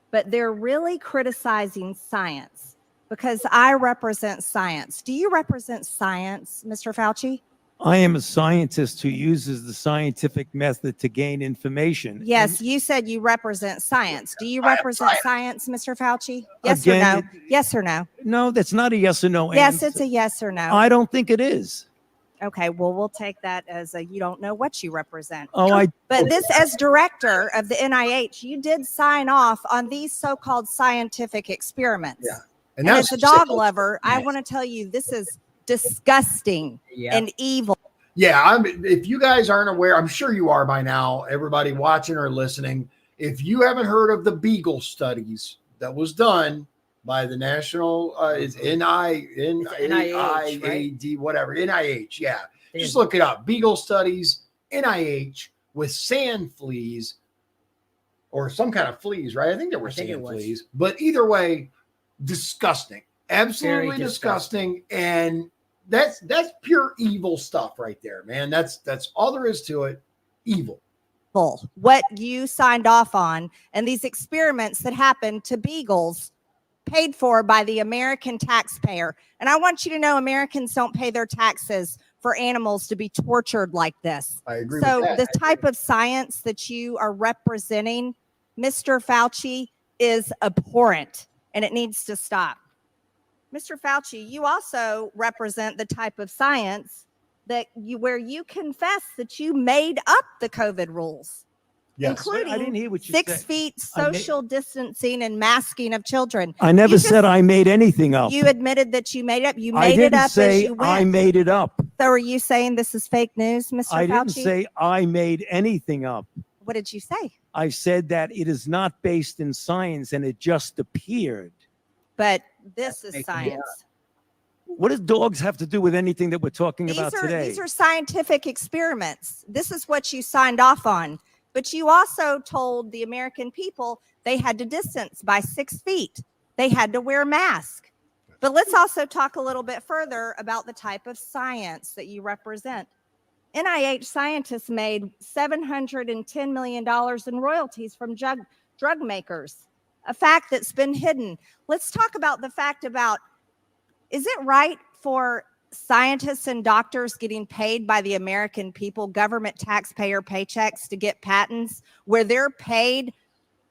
but they're really criticizing science because I represent science. Do you represent science, Mr. Fauci? I am a scientist who uses the scientific method to gain information. Yes, you said you represent science. Do you represent science, Mr. Fauci? Yes Again, or no? Yes or no? No, that's not a yes or no Yes, answer. it's a yes or no. I don't think it is. Okay, well, we'll take that as a you don't know what you represent. But this, as director of the NIH, you did sign off on these so-called scientific experiments. Yeah. And as a dog lover, I want to tell you this is disgusting and evil. Yeah, if you guys aren't aware, I'm sure you are by now, everybody watching or listening. If you haven't heard of the Beagle studies that was done by the National NIAID, whatever, NIH, yeah. Just look it up. Beagle studies, NIH, with sand fleas or some kind of fleas, right? I think there were sand fleas. But either way, disgusting. Absolutely disgusting. And that's pure evil stuff right there, man. That's all there is to it. Evil. What you signed off on and these experiments that happened to beagles paid for by the American taxpayer. And I want you to know Americans don't pay their taxes for animals to be tortured like this. I agree so with that. the type of science that you are representing, Mr. Fauci, is abhorrent and it needs to stop. Mr. Fauci, you also represent the type of science that where you confess that you made up the COVID rules. Yes. including I didn't hear what you 6 said. feet I ma- social distancing and masking of children. I never You said just- I made anything up. You admitted that you made it up. You I made it didn't up as say you I went. made it up. So are you saying this is fake news, Mr. I Fauci? didn't say I made anything up. What did you say? I said that it is not based in science and it just appeared. But this is making it science. What does dogs have to do with anything that we're talking about today? These are scientific experiments. This is what you signed off on. But you also told the American people they had to distance by 6 feet. They had to wear masks. But let's also talk a little bit further about the type of science that you represent. NIH scientists made $710 million in royalties from drug makers, a fact that's been hidden. Let's talk about the fact about, is it right for scientists and doctors getting paid by the American people, government taxpayer paychecks, to get patents where they're paid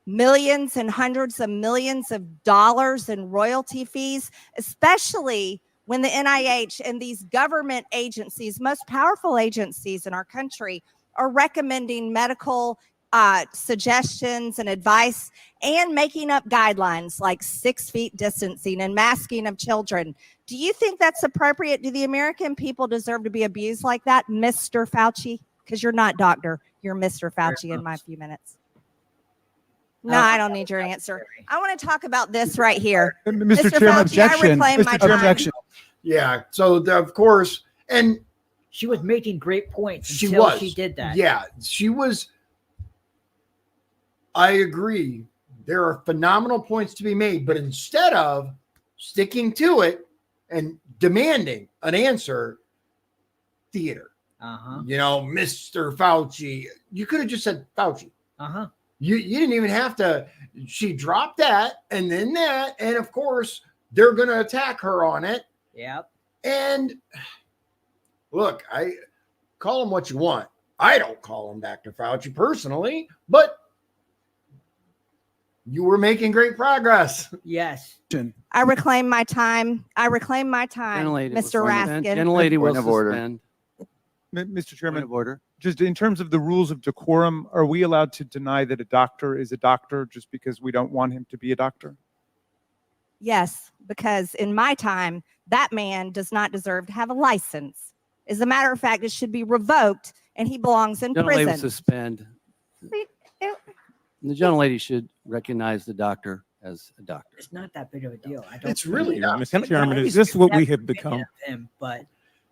millions and hundreds of millions of dollars in royalty fees, especially when the NIH and these government agencies, most powerful agencies in our country, are recommending medical suggestions and advice and making up guidelines like 6 feet distancing and masking of children. Do you think that's appropriate? Do the American people deserve to be abused like that, Mr. Fauci? Because you're not doctor, you're Mr. Fauci in my few minutes. No, I don't need your answer. I want to talk about this right here. Mr. Mr. Chairman, Fauci, objection. I reclaim my Mr. Chairman, time. objection. Yeah. So of course, and She was making great points she until was. she did that. Yeah, she was. I agree. There are phenomenal points to be made, but instead of sticking to it and demanding an answer, theater. Uh-huh. You know, Mr. Fauci. You could have just said Fauci. Uh-huh. You didn't even have to. She dropped that and then that, and of course they're going to attack her on it. Yep. And look, I call him what you want. I don't call him Dr. Fauci personally, but you were making great progress. Yes. I reclaim my time. I reclaim my time, Gentlelady will Mr. suspend. Raskin. Gentlelady will Point of order. suspend. Mr. Point Chairman, of order. just in terms of the rules of decorum, are we allowed to deny that a doctor is a doctor just because we don't want him to be a doctor? Yes, because in my time, that man does not deserve to have a license. As a matter of fact, it should be revoked and he belongs in Gentlelady will prison. suspend. The gentlelady should recognize the doctor as a doctor. It's not that big of a deal. I don't It's really not. Mr. Chairman, is this what we have become? him, but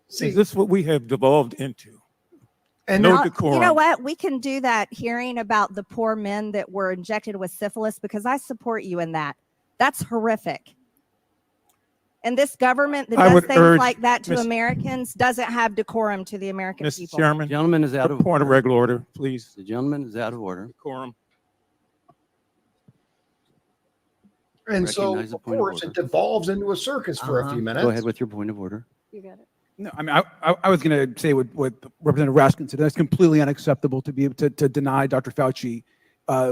See, Is this what we have devolved into? and No Now, decorum. you know what? We can do that hearing about the poor men that were injected with syphilis because I support you in that. That's horrific. And this government that I does would things urge like that to Miss- Americans doesn't have decorum to the American Mr. people. The Chairman, gentleman is out a of point of order. regular order, please. The gentleman is out of order. Decorum. and so Recognize the of point of course it order. devolves into a circus for a Uh-huh. few minutes. Go ahead with your point of order. You got it. No, I mean, I was going to say what Representative Raskin said. That's completely unacceptable to be able to deny Dr. Fauci,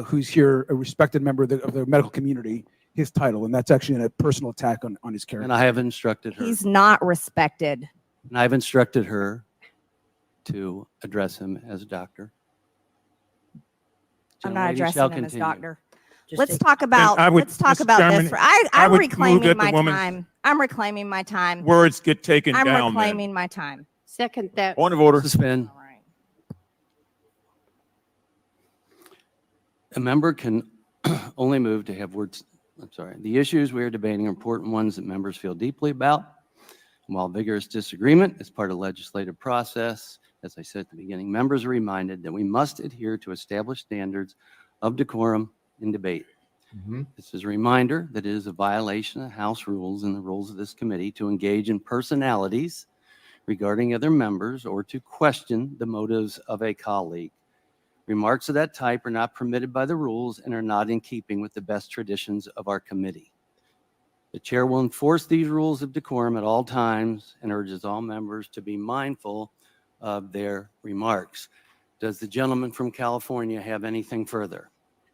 who's here, a respected member of the medical community, his title. And that's actually a personal attack on his character. And I have instructed her. He's not respected. And I've instructed her to address him as a doctor. I'm not Gentlelady addressing shall him as continue. doctor. just Let's take- talk about. I would- Let's talk Mr. about Chairman, this. I I'm would move reclaiming that the my woman's time. I'm reclaiming my time. Words get taken I'm down then. reclaiming my time. Second that. Point of order. Suspend. All right. A member can only move to have words. I'm sorry. The issues we are debating are important ones that members feel deeply about. And while vigorous disagreement is part of the legislative process, as I said at the beginning, members are reminded that we must adhere to established standards of decorum in debate. Mhm. This is a reminder that it is a violation of House rules and the rules of this committee to engage in personalities regarding other members or to question the motives of a colleague. Remarks of that type are not permitted by the rules and are not in keeping with the best traditions of our committee. The chair will enforce these rules of decorum at all times and urges all members to be mindful of their remarks. Does the gentleman from California have anything further?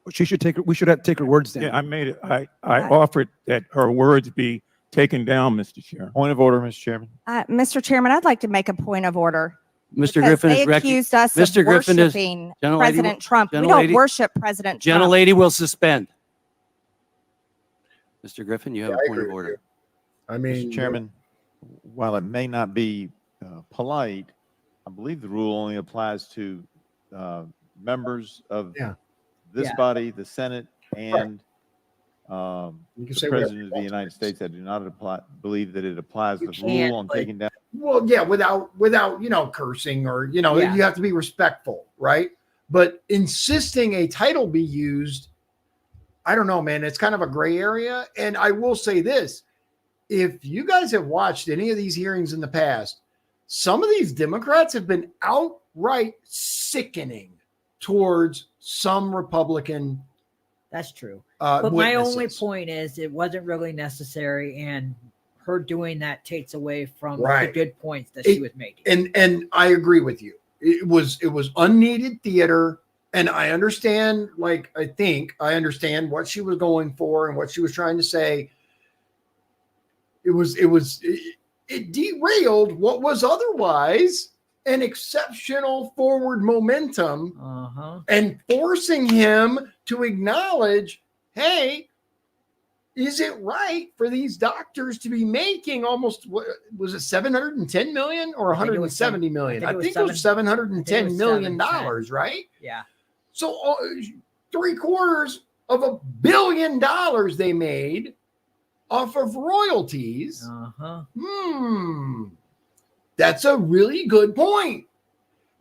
We should take her words down. Yeah, I made it. I offered that her words be taken down, Mr. Chair. Point of order, Mr. Chairman. Mr. Chairman, I'd like to make a point of order. Mr. Because Griffin they is accused us of Mr. Griffin is worshiping Gentlelady- President Trump. We Gentlelady- don't worship President Trump. Gentlelady will suspend. Mr. Griffin, you have Yeah, a I point of agree with order. I mean, Mr. Chairman, while it may not be polite, I believe the rule only applies to members of Yeah. this Yeah. body, the Senate, and You can the say whatever President you of the want. United States. I do not believe that it applies You the can't, rule on but- taking down. Well, yeah, without cursing or Yeah. you have to be respectful, right? But insisting a title be used, I don't know, man. It's kind of a gray area. And I will say this: if you guys have watched any of these hearings in the past, some of these Democrats have been outright sickening towards some Republican. That's true. But my witnesses. only point is it wasn't really necessary, and her doing that takes away from Right. the good points that she was making. And I agree with you. It was unneeded theater, and I understand. Like, I think I understand what she was going for and what she was trying to say. It derailed what was otherwise an exceptional forward momentum, and forcing him to acknowledge, hey, is it right for these doctors to be making almost, what was it, 710 million or I think it was 170 million? I think it was seven- 710 million dollars, right? Yeah. So 3/4 of $1 billion they made off of royalties. That's a really good point.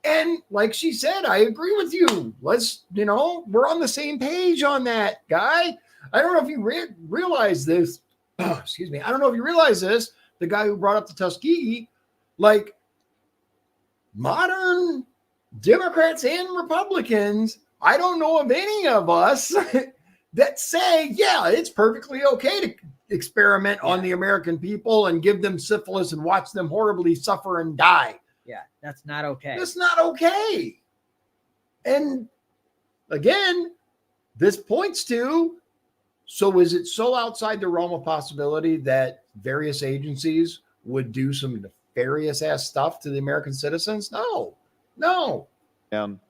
And like she said, I agree with you. Let's, we're on the same page on that, guy. I don't know if you realize this. Excuse me. I don't know if you realize this. The guy who brought up the Tuskegee, like, modern Democrats and Republicans, I don't know of any of us that say, yeah, it's perfectly okay to experiment on the American people and give them syphilis and watch them horribly suffer and die. Yeah, that's not okay. That's not okay. And again, this points to, so is it so outside the realm of possibility that various agencies would do some nefarious ass stuff to the American citizens? No. Down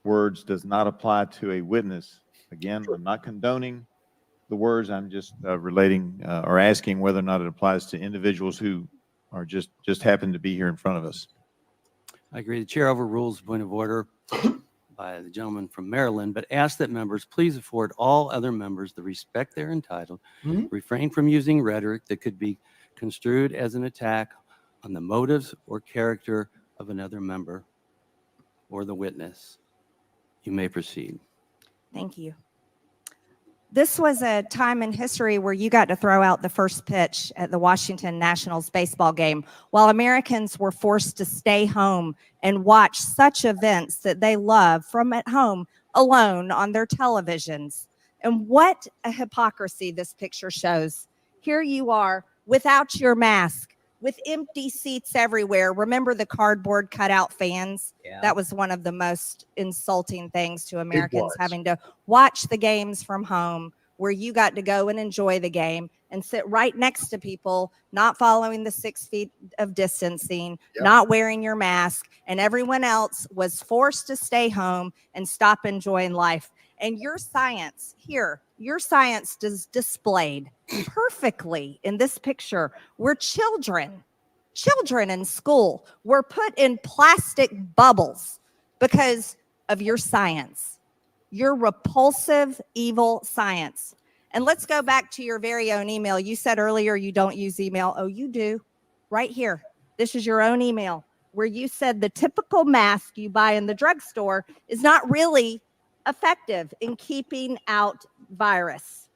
words does not apply to a witness. Again, I'm not condoning the words. I'm just relating or asking whether or not it applies to individuals who are just happen to be here in front of us. I agree. The chair overrules the point of order by the gentleman from Maryland, but ask that members please afford all other members the respect they're entitled, refrain from using rhetoric that could be construed as an attack on the motives or character of another member or the witness. You may proceed. Thank you. This was a time in history where you got to throw out the first pitch at the Washington Nationals baseball game while Americans were forced to stay home and watch such events that they love from at home alone on their televisions. And what a hypocrisy this picture shows. Here you are without your mask, with empty seats everywhere. Remember the cardboard cutout fans? Yeah. That was one of the most insulting things to Americans, was. having to watch the games from home where you got to go and enjoy the game and sit right next to people not following the 6 feet of distancing, not wearing your mask, and everyone else was forced to stay home and stop enjoying life. And your science here, your science is displayed perfectly in this picture where children in school were put in plastic bubbles because of your science, your repulsive, evil science. And let's go back to your very own email. You said earlier you don't use email. Oh, you do. Right here. This is your own email where you said the typical mask you buy in the drugstore is not really effective in keeping out virus.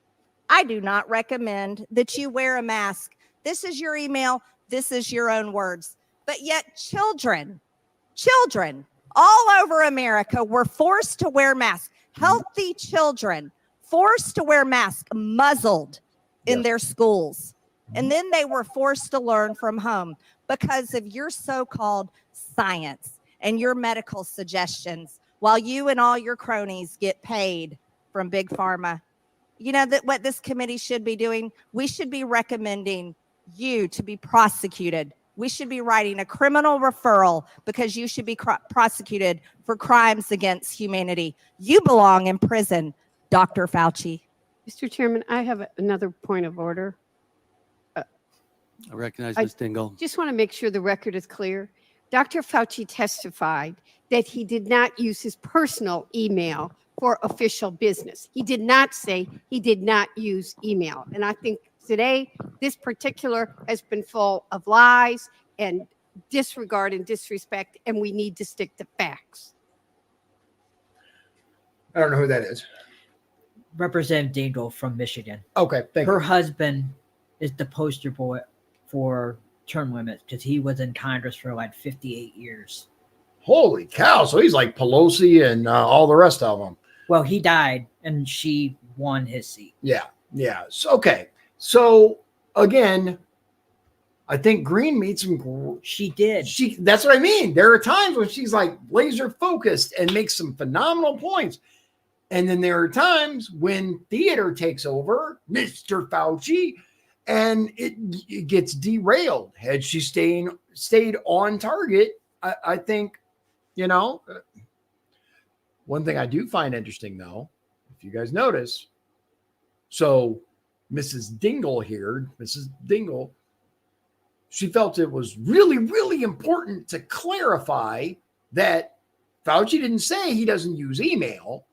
I do not recommend that you wear a mask. This is your email. This is your own words. But yet children all over America were forced to wear masks. Healthy children forced to wear masks, muzzled in their schools. And then they were forced to learn from home because of your so-called science and your medical suggestions, while you and all your cronies get paid from Big Pharma. You know that what this committee should be doing? We should be recommending you to be prosecuted We should be writing a criminal referral because you should be prosecuted for crimes against humanity. You belong in prison, Dr. Fauci. Mr. Chairman, I have another point of order. I recognize Ms. Dingle. Just want to make sure the record is clear. Dr. Fauci testified that he did not use his personal email for official business. He did not say he did not use email. And I think today, this particular has been full of lies and disregard and disrespect, and we need to stick to facts. I don't know who that is. Representative Dingle from Michigan. Okay, thank Her you. husband is the poster boy for term limits because he was in Congress for like 58 years. Holy cow. So he's like Pelosi and all the rest of them. Well, he died and she won his seat. Yeah. Yeah. So, okay. So again, I think Green meets some. She did. That's what I mean. There are times when she's like laser focused and makes some phenomenal points. And then there are times when theater takes over, Mr. Fauci, and it gets derailed. Had she stayed on target, I think, one thing I do find interesting, though, if you guys notice, so Mrs. Dingle, she felt it was really, really important to clarify that Fauci didn't say he doesn't use email.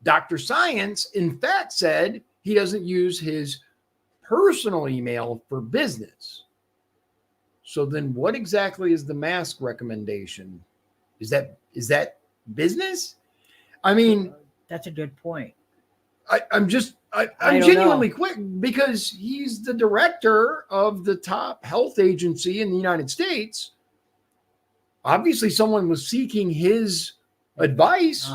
Dr. Science, in fact, said he doesn't use his personal email for business. So then what exactly is the mask recommendation? Is that business? I mean, that's a good point. I'm genuinely quick because he's the director of the top health agency in the United States. Obviously, someone was seeking his advice.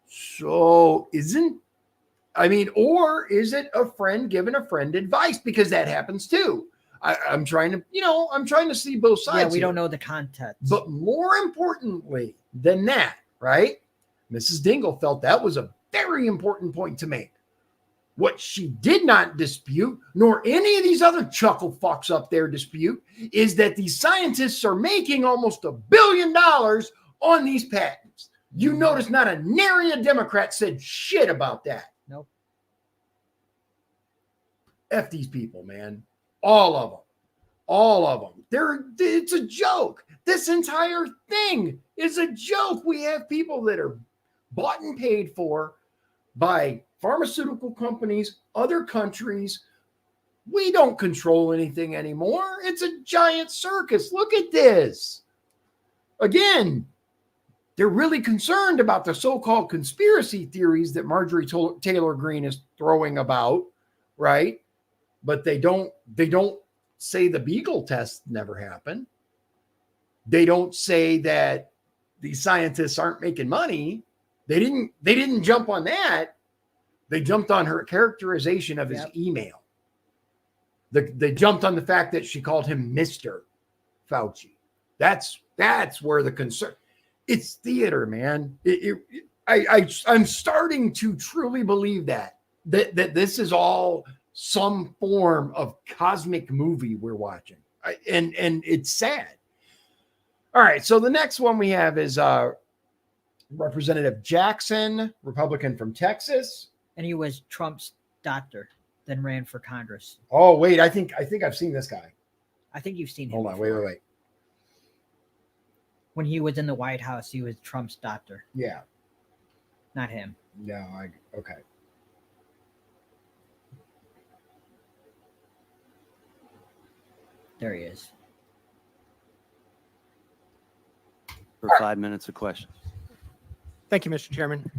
So or is it a friend giving a friend advice? Because that happens too. I'm trying to see both sides. Yeah, we don't know the context. But more importantly than that, right? Mrs. Dingle felt that was a very important point to make. What she did not dispute, nor any of these other chuckle fucks up there dispute, is that these scientists are making almost $1 billion on these patents. You notice not a nary a Democrat said shit about that. Nope. F these people, man. All of them. All of them. It's a joke. This entire thing is a joke. We have people that are bought and paid for by pharmaceutical companies, other countries. We don't control anything anymore. It's a giant circus. Look at this. Again, they're really concerned about the so-called conspiracy theories that Marjorie Taylor Greene is throwing about, right? But they don't say the Beagle test never happened. They don't say that these scientists aren't making money. They didn't jump on that. They jumped on her characterization of his email. They jumped on the fact that she called him Mr. Fauci. That's where the concern. It's theater, man. I'm starting to truly believe that this is all some form of cosmic movie we're watching, and it's sad. All right, so the next one we have is Representative Jackson, Republican from Texas, and he was Trump's doctor, then ran for Congress. Oh wait, I think I've seen this guy. I think you've seen him. Hold on, wait. When he was in the White House, he was Trump's doctor. Yeah. Not him. No, okay. There he is. For 5 minutes of questions. Thank you, Mr. Chairman.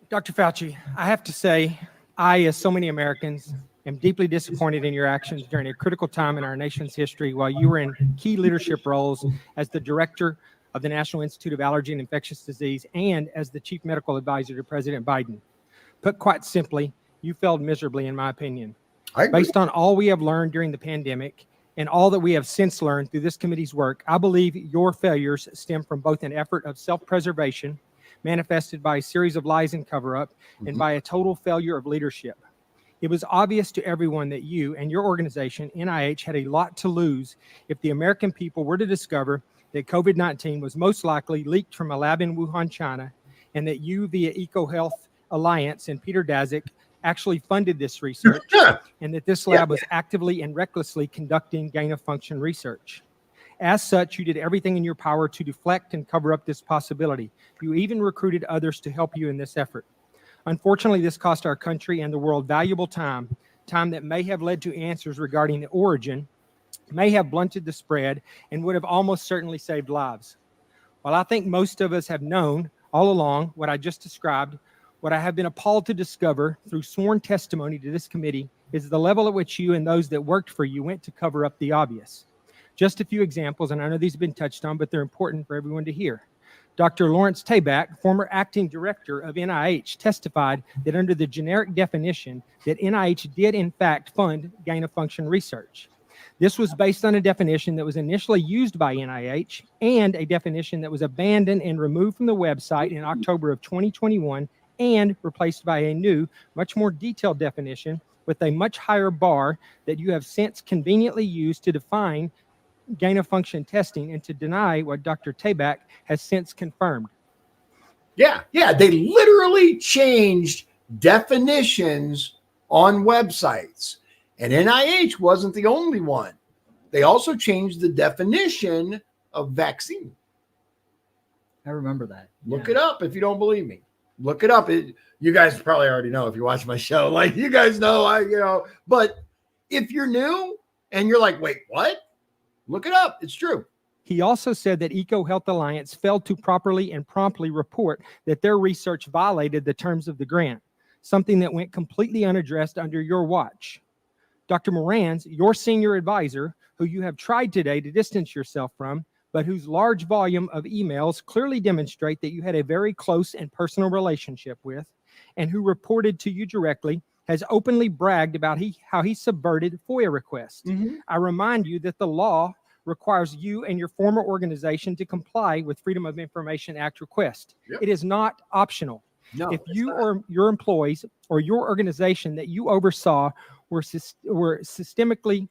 Dr. Fauci, I have to say, I, as so many Americans, am deeply disappointed in your actions during a critical time in our nation's history while you were in key leadership roles as the director of the National Institute of Allergy and Infectious Disease and as the chief medical advisor to President Biden. Put quite simply, you failed miserably, in my opinion. Based on all we have learned during the pandemic and all that we have since learned through this committee's work, I believe your failures stem from both an effort of self-preservation manifested by a series of lies and cover-up and by a total failure of leadership. It was obvious to everyone that you and your organization, NIH, had a lot to lose if the American people were to discover that COVID-19 was most likely leaked from a lab in Wuhan, China, and that you, via EcoHealth Alliance and Peter Daszak, actually funded this research, and that this lab was actively and recklessly conducting gain-of-function research. As such, you did everything in your power to deflect and cover up this possibility. You even recruited others to help you in this effort. Unfortunately, this cost our country and the world valuable time that may have led to answers regarding the origin, may have blunted the spread, and would have almost certainly saved lives. While I think most of us have known all along what I just described, what I have been appalled to discover through sworn testimony to this committee is the level at which you and those that worked for you went to cover up the obvious. Just a few examples, and I know these have been touched on, but they're important for everyone to hear. Dr. Lawrence Tabak, former acting director of NIH, testified that under the generic definition that NIH did in fact fund gain-of-function research. This was based on a definition that was initially used by NIH and a definition that was abandoned and removed from the website in October of 2021 and replaced by a new, much more detailed definition with a much higher bar that you have since conveniently used to define gain-of-function testing and to deny what Dr. Tabak has since confirmed. Yeah, they literally changed definitions on websites. And NIH wasn't the only one. They also changed the definition of vaccine. I remember that. Look it up if you don't believe me. Look it up. You guys probably already know if you watch my show. Like, you guys know, but if you're new and you're like, wait, what? Look it up. It's true. He also said that EcoHealth Alliance failed to properly and promptly report that their research violated the terms of the grant, something that went completely unaddressed under your watch. Dr. Morans, your senior advisor, who you have tried today to distance yourself from, but whose large volume of emails clearly demonstrate that you had a very close and personal relationship with, and who reported to you directly, has openly bragged about how he subverted FOIA requests. I remind you that the law requires you and your former organization to comply with Freedom of Information Act requests. It is not optional. No, if you or your employees or your organization that you oversaw were systemically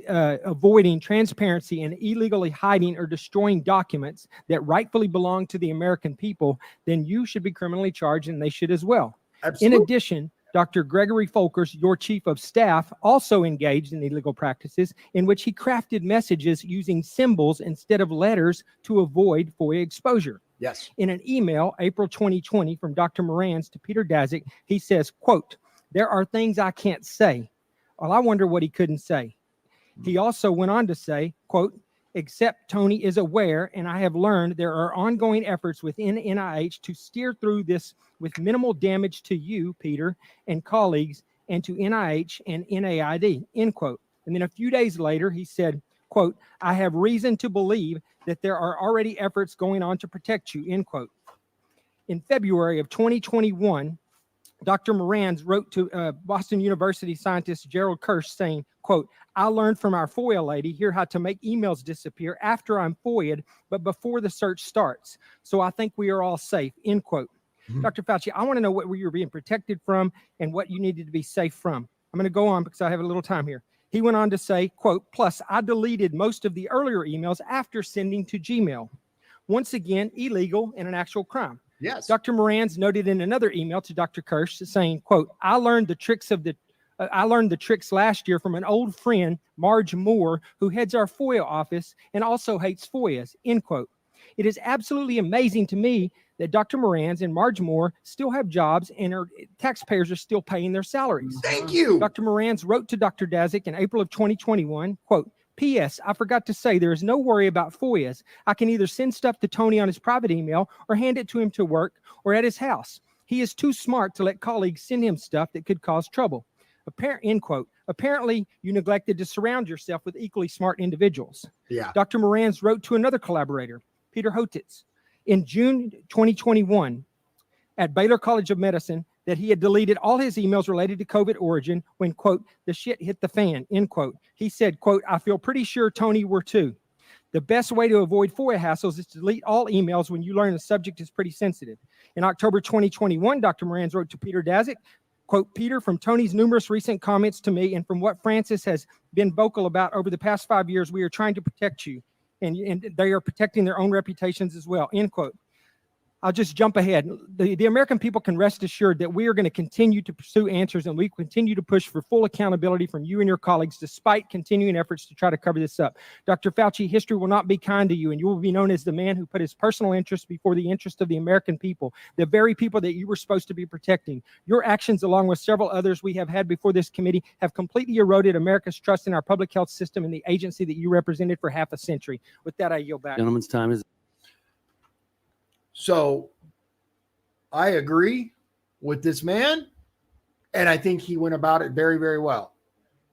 avoiding transparency and illegally hiding or destroying documents that rightfully belong to the American people, then you should be criminally charged, and they should as well. Absolutely. In addition, Dr. Gregory Folkers, your chief of staff, also engaged in illegal practices in which he crafted messages using symbols instead of letters to avoid FOIA exposure. Yes. In an email, April 2020, from Dr. Morans to Peter Daszak, he says, quote, "There are things I can't say." Well, I wonder what he couldn't say. He also went on to say, quote, "Except Tony is aware, and I have learned there are ongoing efforts within NIH to steer through this with minimal damage to you, Peter, and colleagues, and to NIH and NAID," end quote. And then a few days later, he said, quote, "I have reason to believe that there are already efforts going on to protect you," end quote. In February of 2021, Dr. Morans wrote to Boston University scientist Gerald Kirsch saying, quote, "I learned from our FOIA lady here how to make emails disappear after I'm FOIA'd, but before the search starts. So I think we are all safe," end quote. Dr. Fauci, I want to know what you're being protected from and what you needed to be safe from. I'm going to go on because I have a little time here. He went on to say, quote, "Plus, I deleted most of the earlier emails after sending to Gmail. Once again, illegal and an actual crime." Yes. Dr. Morans noted in another email to Dr. Kirsch saying, quote, I learned the tricks last year from an old friend, Marge Moore, who heads our FOIA office and also hates FOIAs," end quote. It is absolutely amazing to me that Dr. Morans and Marge Moore still have jobs and our taxpayers are still paying their salaries. Thank you. Dr. Morans wrote to Dr. Daszak in April of 2021, quote, "P.S. I forgot to say there is no worry about FOIAs. I can either send stuff to Tony on his private email or hand it to him to work or at his house. He is too smart to let colleagues send him stuff that could cause trouble." End quote. Apparently, you neglected to surround yourself with equally smart individuals. Yeah. Dr. Morans wrote to another collaborator, Peter Hotitz, in June 2021 at Baylor College of Medicine that he had deleted all his emails related to COVID origin when, quote, "the shit hit the fan," end quote. He said, quote, "I feel pretty sure Tony were too. The best way to avoid FOIA hassles is to delete all emails when you learn the subject is pretty sensitive." In October 2021, Dr. Morans wrote to Peter Daszak, quote, Peter, from Tony's numerous recent comments to me and from what Francis has been vocal about over the past 5 years, we are trying to protect you, and they are protecting their own reputations as well, end quote. I'll just jump ahead. The American people can rest assured that we are going to continue to pursue answers, and we continue to push for full accountability from you and your colleagues, despite continuing efforts to try to cover this up. Dr. Fauci, history will not be kind to you, and you will be known as the man who put his personal interests before the interest of the American people, the very people that you were supposed to be protecting. Your actions, along with several others we have had before this committee, have completely eroded America's trust in our public health system and the agency that you represented for half a century. With that, I yield back. Gentleman's time is. So I agree with this man, and I think he went about it very, very well.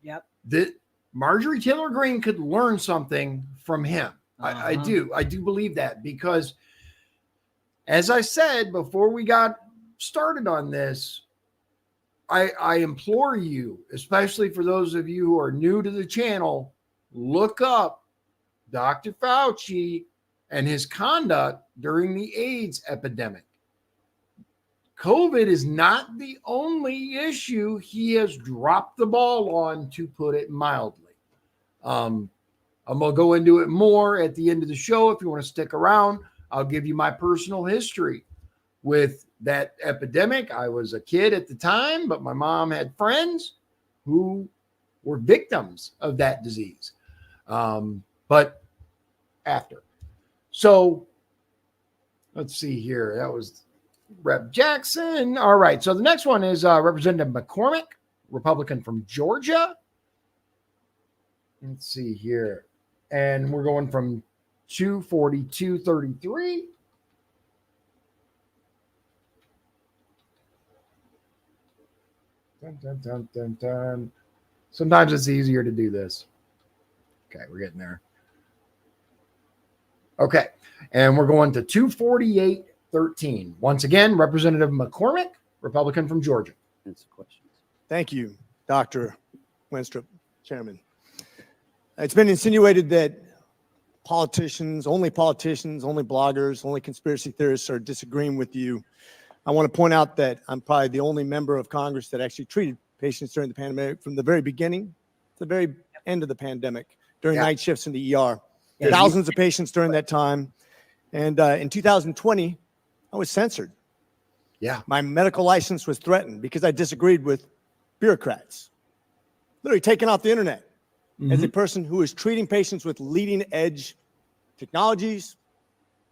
Yep. That Marjorie Taylor Greene could learn something from him. I do believe that, because as I said before we got started on this, I implore you, especially for those of you who are new to the channel, look up Dr. Fauci and his conduct during the AIDS epidemic. COVID is not the only issue he has dropped the ball on, to put it mildly. I'm going to go into it more at the end of the show. If you want to stick around, I'll give you my personal history with that epidemic. I was a kid at the time, but my mom had friends who were victims of that disease. But after. So let's see here. That was Rep. Jackson. All right. So the next one is Representative McCormick, Republican from Georgia. Let's see here. And we're going from 242.33. Dun, dun, dun, dun, dun. Sometimes it's easier to do this. Okay, we're getting there. Okay, and we're going to 248.13. Once again, Representative McCormick, Republican from Georgia. Thank you, Dr. Wenstrup, Chairman. It's been insinuated that politicians, only bloggers, only conspiracy theorists are disagreeing with you. I want to point out that I'm probably the only member of Congress that actually treated patients during the pandemic from the very beginning to the very end of the pandemic, during night shifts in the ER. Thousands of patients during that time. And in 2020, I was censored. Yeah. My medical license was threatened because I disagreed with bureaucrats. Literally taken off the internet as a person who is treating patients with leading edge technologies,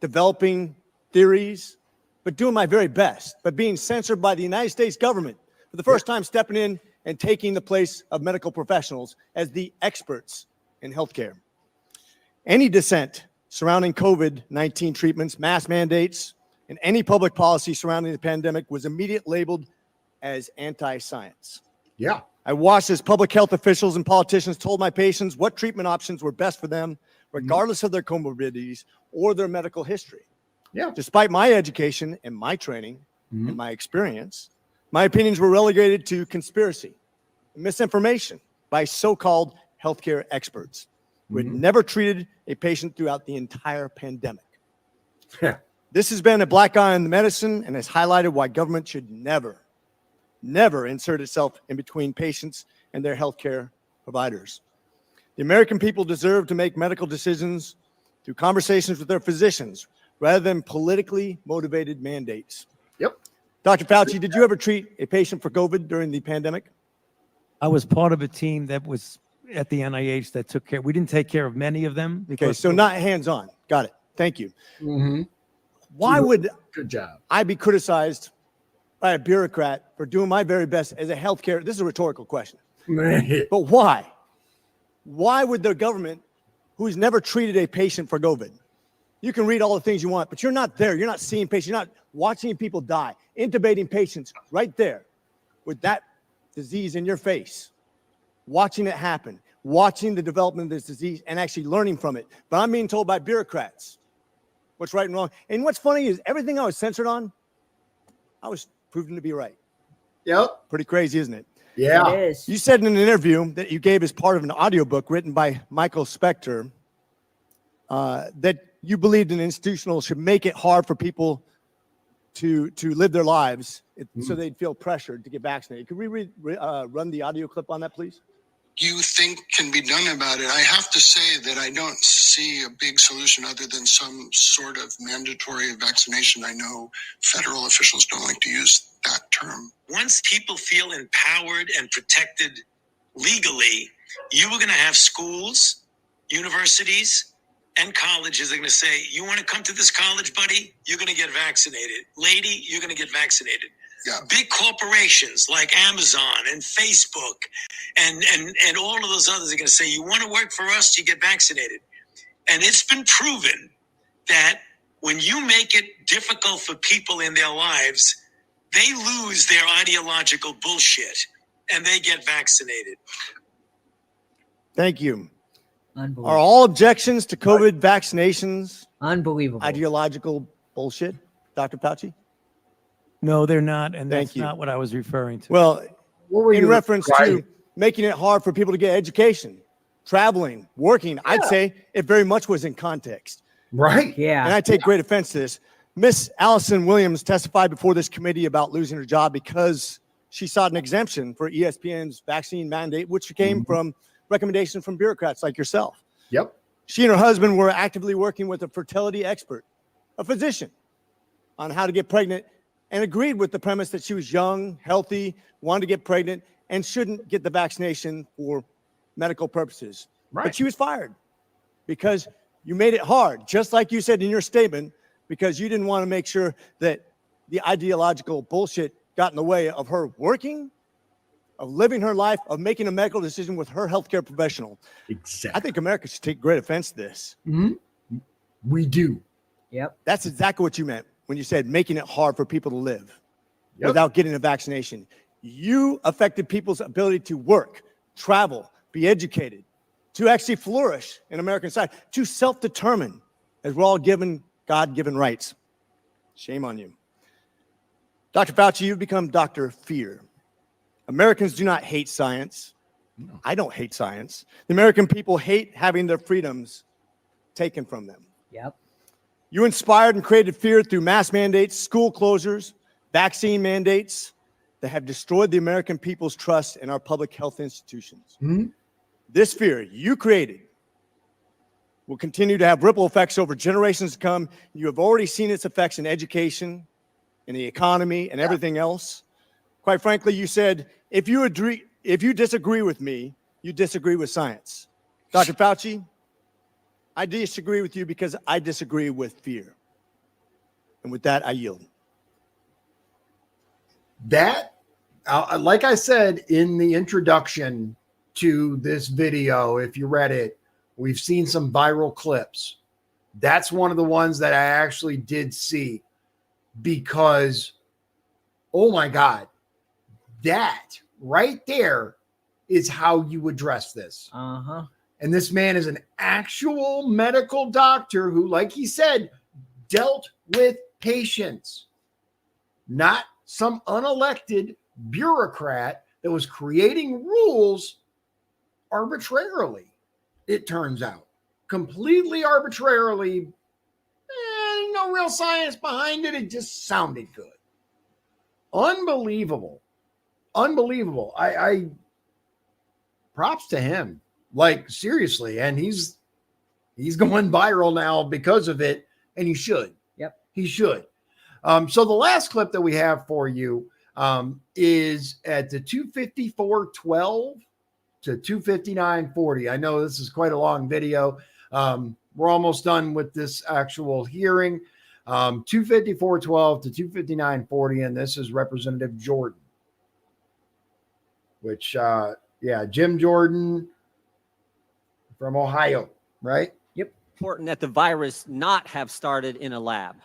developing theories, but doing my very best, but being censored by the United States government for the first time, stepping in and taking the place of medical professionals as the experts in healthcare. Any dissent surrounding COVID-19 treatments, mask mandates, and any public policy surrounding the pandemic was immediately labeled as anti-science. Yeah. I watched as public health officials and politicians told my patients what treatment options were best for them, regardless of their comorbidities or their medical history. Yeah. Despite my education and my training and my experience, my opinions were relegated to conspiracy and misinformation by so-called healthcare experts who had never treated a patient throughout the entire pandemic. This has been a black eye on the medicine and has highlighted why government should never insert itself in between patients and their healthcare providers. The American people deserve to make medical decisions through conversations with their physicians rather than politically motivated mandates. Yep. Dr. Fauci, did you ever treat a patient for COVID during the pandemic? I was part of a team that was at the NIH that took care. We didn't take care of many of them. Okay, so not hands-on. Got it. Thank you. Why would Good job. I be criticized by a bureaucrat for doing my very best as a healthcare? This is a rhetorical question. But why? Why would the government, who's never treated a patient for COVID, you can read all the things you want, but you're not there. You're not seeing patients. You're not watching people die, intubating patients right there with that disease in your face, watching it happen, watching the development of this disease and actually learning from it. But I'm being told by bureaucrats what's right and wrong. And what's funny is everything I was censored on, I was proven to be right. Yep. Pretty crazy, isn't it? Yeah. It is. You said in an interview that you gave as part of an audiobook written by Michael Spector that you believed an institutional should make it hard for people to live their lives, so they'd feel pressured to get vaccinated. Could we run the audio clip on that, please? You think can be done about it? I have to say that I don't see a big solution other than some sort of mandatory vaccination. I know federal officials don't like to use that term. Once people feel empowered and protected legally, you are going to have schools, universities, and colleges are going to say, you want to come to this college, buddy? You're going to get vaccinated. Lady, you're going to get vaccinated. Yeah. Big corporations like Amazon and Facebook and all of those others are going to say, you want to work for us, you get vaccinated. And it's been proven that when you make it difficult for people in their lives, they lose their ideological bullshit and they get vaccinated. Thank you. Unbelievable. Are all objections to COVID vaccinations unbelievable ideological bullshit, Dr. Fauci? No, they're not, and Thank that's you. not what I was referring to. Well, What were in you reference right? to making it hard for people to get education, traveling, working, I'd say it very much was in context. Right. Yeah. And I take great offense to this. Miss Allison Williams testified before this committee about losing her job because she sought an exemption for ESPN's vaccine mandate, which came from recommendation from bureaucrats like yourself. Yep. She and her husband were actively working with a fertility expert, a physician, on how to get pregnant, and agreed with the premise that she was young, healthy, wanted to get pregnant, and shouldn't get the vaccination for medical purposes. Right. But she was fired because you made it hard, just like you said in your statement, because you didn't want to make sure that the ideological bullshit got in the way of her working, of living her life, of making a medical decision with her healthcare professional. Exactly. I think America should take great offense to this. We do. Yep. That's exactly what you meant when you said making it hard for people to live Yep. without getting a vaccination. You affected people's ability to work, travel, be educated, to actually flourish in American society, to self-determine, as we're all given God-given rights. Shame on you. Dr. Fauci, you've become Dr. Fear. Americans do not hate science. I don't hate science. The American people hate having their freedoms taken from them. Yep. You inspired and created fear through mass mandates, school closures, vaccine mandates that have destroyed the American people's trust in our public health institutions. This fear you created will continue to have ripple effects over generations to come. You have already seen its effects in education, in the economy, and everything else. Quite frankly, you said, if you disagree with me, you disagree with science. Dr. Fauci, I disagree with you because I disagree with fear. And with that, I yield. That, like I said in the introduction to this video, if you read it, we've seen some viral clips. That's one of the ones that I actually did see because, oh my God, that right there is how you address this. And this man is an actual medical doctor who, like he said, dealt with patients, not some unelected bureaucrat that was creating rules arbitrarily, it turns out. Completely arbitrarily. No real science behind it. It just sounded good. Unbelievable. Unbelievable. I props to him. Like, seriously. And he's going viral now because of it. And he should. Yep. He should. So the last clip that we have for you is at the 2:54:12 to 2:59:40. I know this is quite a long video. We're almost done with this actual hearing. 2:54:12 to 2:59:40, and this is Representative Jordan. Which, Jim Jordan from Ohio, right? Yep. Important that the virus not have started in a lab.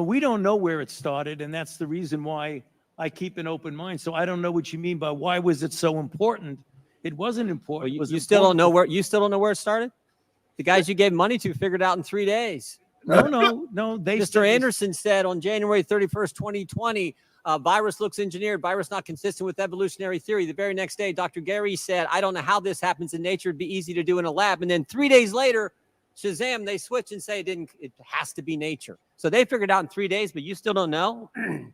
We don't know where it started, and that's the reason why I keep an open mind. So I don't know what you mean by why was it so important. It wasn't important. You still don't know where it started? The guys you gave money to figured it out in 3 days. No. Mr. Anderson said on January 31st, 2020, virus looks engineered, virus not consistent with evolutionary theory. The very next day, Dr. Gary said, I don't know how this happens in nature. It'd be easy to do in a lab. And then 3 days later, Shazam, they switch and say it has to be nature. So they figured it out in 3 days, but you still don't know?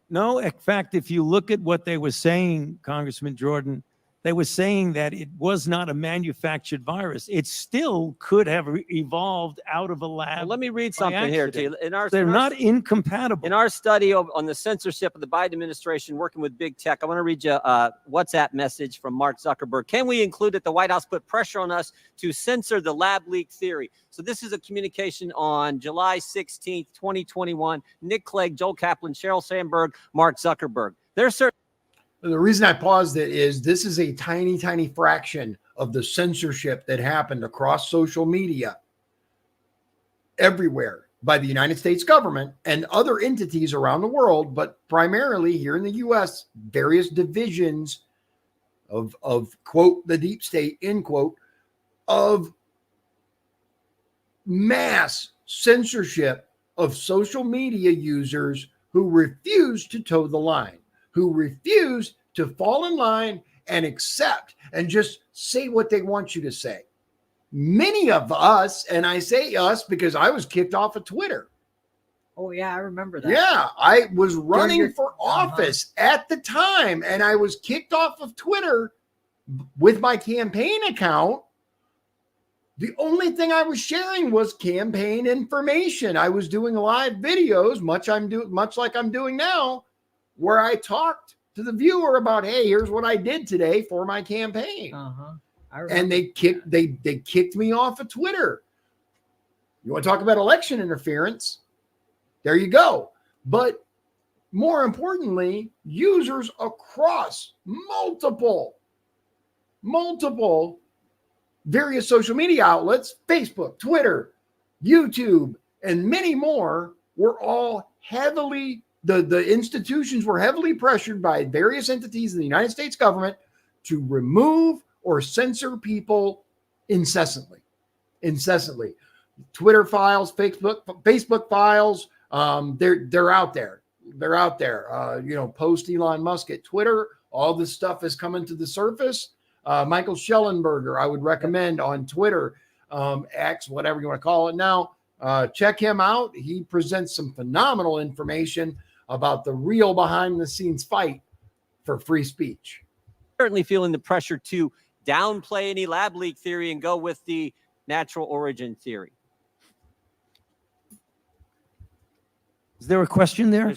No, in fact, if you look at what they were saying, Congressman Jordan, they were saying that it was not a manufactured virus. It still could have evolved out of a lab. Well, let me read by something here to you. accident. They're not incompatible. In our study on the censorship of the Biden administration working with big tech, I want to read you a WhatsApp message from Mark Zuckerberg. Can we include that the White House put pressure on us to censor the lab leak theory? So this is a communication on July 16th, 2021. Nick Clegg, Joel Kaplan, Sheryl Sandberg, Mark Zuckerberg. There's certain. The reason I paused it is this is a tiny, tiny fraction of the censorship that happened across social media everywhere by the United States government and other entities around the world, but primarily here in the U.S., various divisions of quote, the deep state, end quote, of mass censorship of social media users who refuse to toe the line, who refuse to fall in line and accept and just say what they want you to say. Many of us, and I say us because I was kicked off of Twitter. Oh, yeah, I remember that. Yeah, I was running for office at the time, and I was kicked off of Twitter with my campaign account. The only thing I was sharing was campaign information. I was doing live videos, much like I'm doing now, where I talked to the viewer about, hey, here's what I did today for my campaign. And they kicked me off of Twitter. You want to talk about election interference? There you go. But more importantly, users across multiple various social media outlets, Facebook, Twitter, YouTube, and many more, were all heavily, the institutions were heavily pressured by various entities in the United States government to remove or censor people incessantly. Twitter files, Facebook files, they're out there. They're out there. Post Elon Musk at Twitter, all this stuff is coming to the surface. Michael Schellenberger, I would recommend on Twitter, X, whatever you want to call it now. Check him out. He presents some phenomenal information about the real behind the scenes fight for free speech. Certainly feeling the pressure to downplay any lab leak theory and go with the natural origin theory. Is there a question there?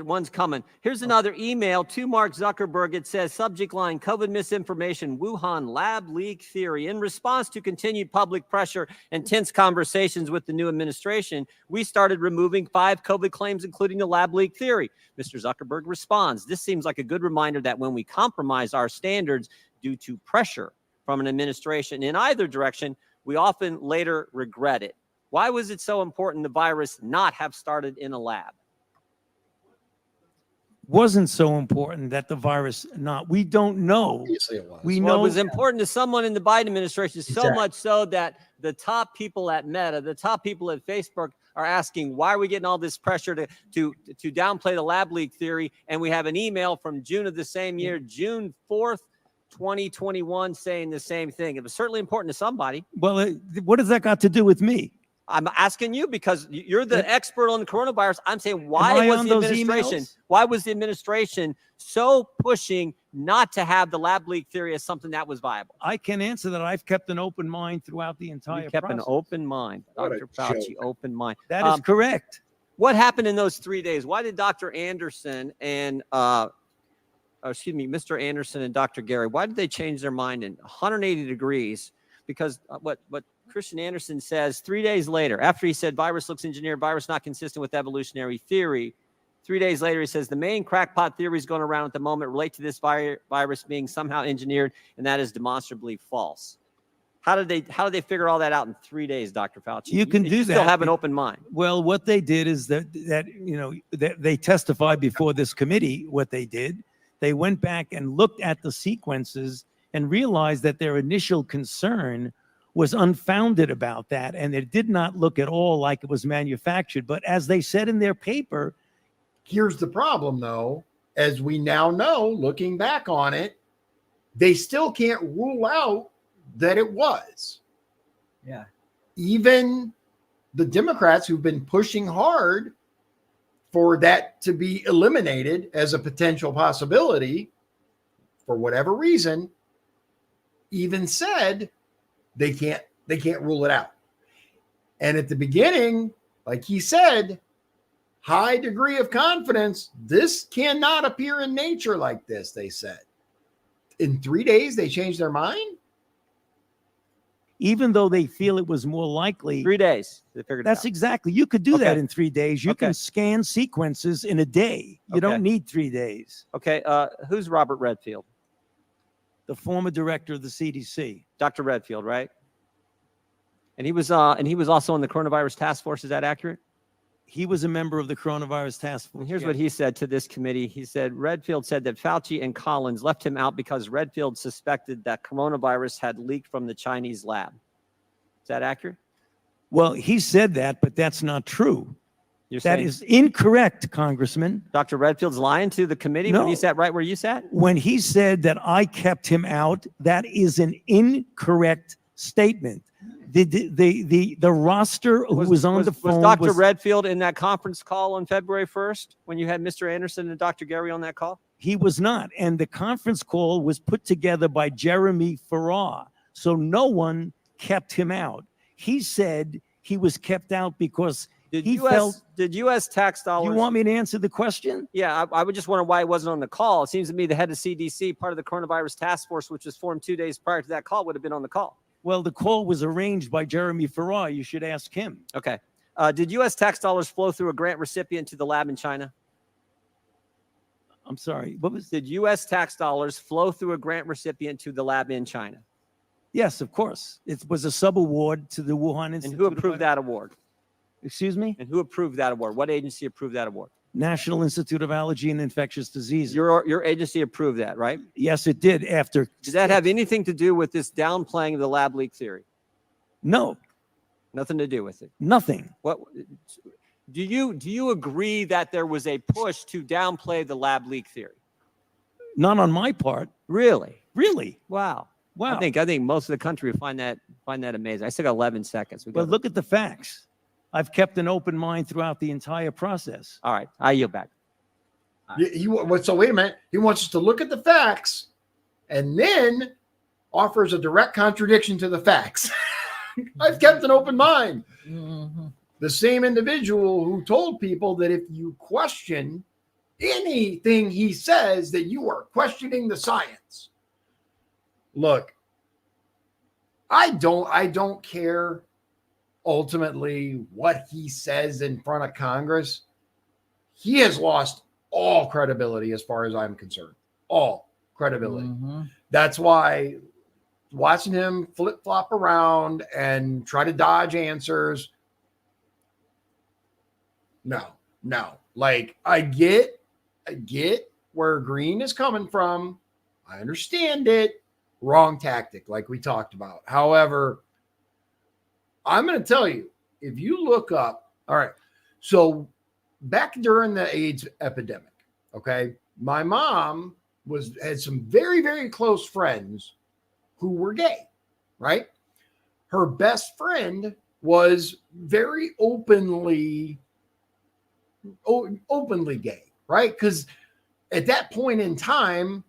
One's coming. Here's another email to Mark Zuckerberg. It says, subject line, COVID misinformation, Wuhan lab leak theory. In response to continued public pressure and tense conversations with the new administration, we started removing 5 COVID claims, including the lab leak theory. Mr. Zuckerberg responds, this seems like a good reminder that when we compromise our standards due to pressure from an administration in either direction, we often later regret it. Why was it so important the virus not have started in a lab? Wasn't so important that the virus not. We don't know. Obviously it was. We Well, know it was important to someone in the Biden administration, so much so that the top people at Meta, the top people at Facebook are asking, why are we getting all this pressure to downplay the lab leak theory? And we have an email from June of the same year, June 4th, 2021, saying the same thing. It was certainly important to somebody. Well, what does that got to do with me? I'm asking you because you're the expert on the coronavirus. I'm saying, why was the administration so pushing not to have the lab leak theory as something that was viable? I can answer that. I've kept an open mind throughout the entire process. You kept an open mind, Dr. Fauci, open mind. That is correct. What happened in those 3 days? Why did Dr. Anderson and Mr. Anderson and Dr. Gary, why did they change their mind in 180 degrees? Because what Christian Anderson says 3 days later, after he said virus looks engineered, virus not consistent with evolutionary theory, 3 days later he says the main crackpot theories going around at the moment relate to this virus being somehow engineered, and that is demonstrably false. How did they figure all that out in 3 days, Dr. Fauci? You can do that. Still have an open mind. Well, what they did is that they testified before this committee. What they did, they went back and looked at the sequences and realized that their initial concern was unfounded about that, and it did not look at all like it was manufactured. But as they said in their paper, here's the problem, though, as we now know, looking back on it, they still can't rule out that it was. Yeah. Even the Democrats who've been pushing hard for that to be eliminated as a potential possibility, for whatever reason, even said they can't rule it out. And at the beginning, like he said, high degree of confidence, this cannot appear in nature like this, they said. In 3 days, they changed their mind? Even though they feel it was more likely. 3 days. They figured That's it out. exactly. You could do that Okay. in 3 days. You Okay. can scan sequences in a day. You don't Okay. need 3 days. Okay. Who's Robert Redfield? The former director of the CDC. Dr. Redfield, right? And he was also on the coronavirus task force. Is that accurate? He was a member of the coronavirus task force. And here's yeah. what he said to this committee. He said Redfield said that Fauci and Collins left him out because Redfield suspected that coronavirus had leaked from the Chinese lab. Is that accurate? Well, he said that, but that's not true. You're That saying is incorrect, Congressman. Dr. Redfield's lying to the committee when he sat right where you sat? When he said that I kept him out, that is an incorrect statement. The roster who was on the phone was Dr. Redfield in that conference call on February 1st when you had Mr. Anderson and Dr. Gary on that call? He was not. And the conference call was put together by Jeremy Farrar. So no one kept him out. He said he was kept out because Did he felt. U.S. tax dollars? You want me to answer the question? Yeah, I would just wonder why he wasn't on the call. It seems to me the head of CDC, part of the coronavirus task force, which was formed 2 days prior to that call, would have been on the call. Well, the call was arranged by Jeremy Farrar. You should ask him. Okay. Did U.S. tax dollars flow through a grant recipient to the lab in China? I'm sorry. What was? Did U.S. tax dollars flow through a grant recipient to the lab in China? Yes, of course. It was a subaward to the Wuhan Institute. And who approved that award? Excuse me? And who approved that award? What agency approved that award? National Institute of Allergy and Infectious Diseases. Your agency approved that, right? Yes, it did. After. Does that have anything to do with this downplaying of the lab leak theory? No. Nothing to do with it. Nothing. What do you agree that there was a push to downplay the lab leak theory? Not on my part. Really? Really? Wow. Wow. I think most of the country would find that amazing. I still got 11 seconds. Well, look at the facts. I've kept an open mind throughout the entire process. All right, I yield back. So wait a minute. He wants us to look at the facts and then offers a direct contradiction to the facts. I've kept an open mind. Mm-hmm. The same individual who told people that if you question anything he says, that you are questioning the science. Look, I don't care ultimately what he says in front of Congress. He has lost all credibility as far as I'm concerned. All credibility. Mm-hmm. That's why watching him flip-flop around and try to dodge answers. No. Like, I get where Green is coming from. I understand it. Wrong tactic, like we talked about. However, I'm going to tell you, if you look up, all right, so back during the AIDS epidemic, okay, my mom had some very, very close friends who were gay, right? Her best friend was very openly gay, right? Because at that point in time,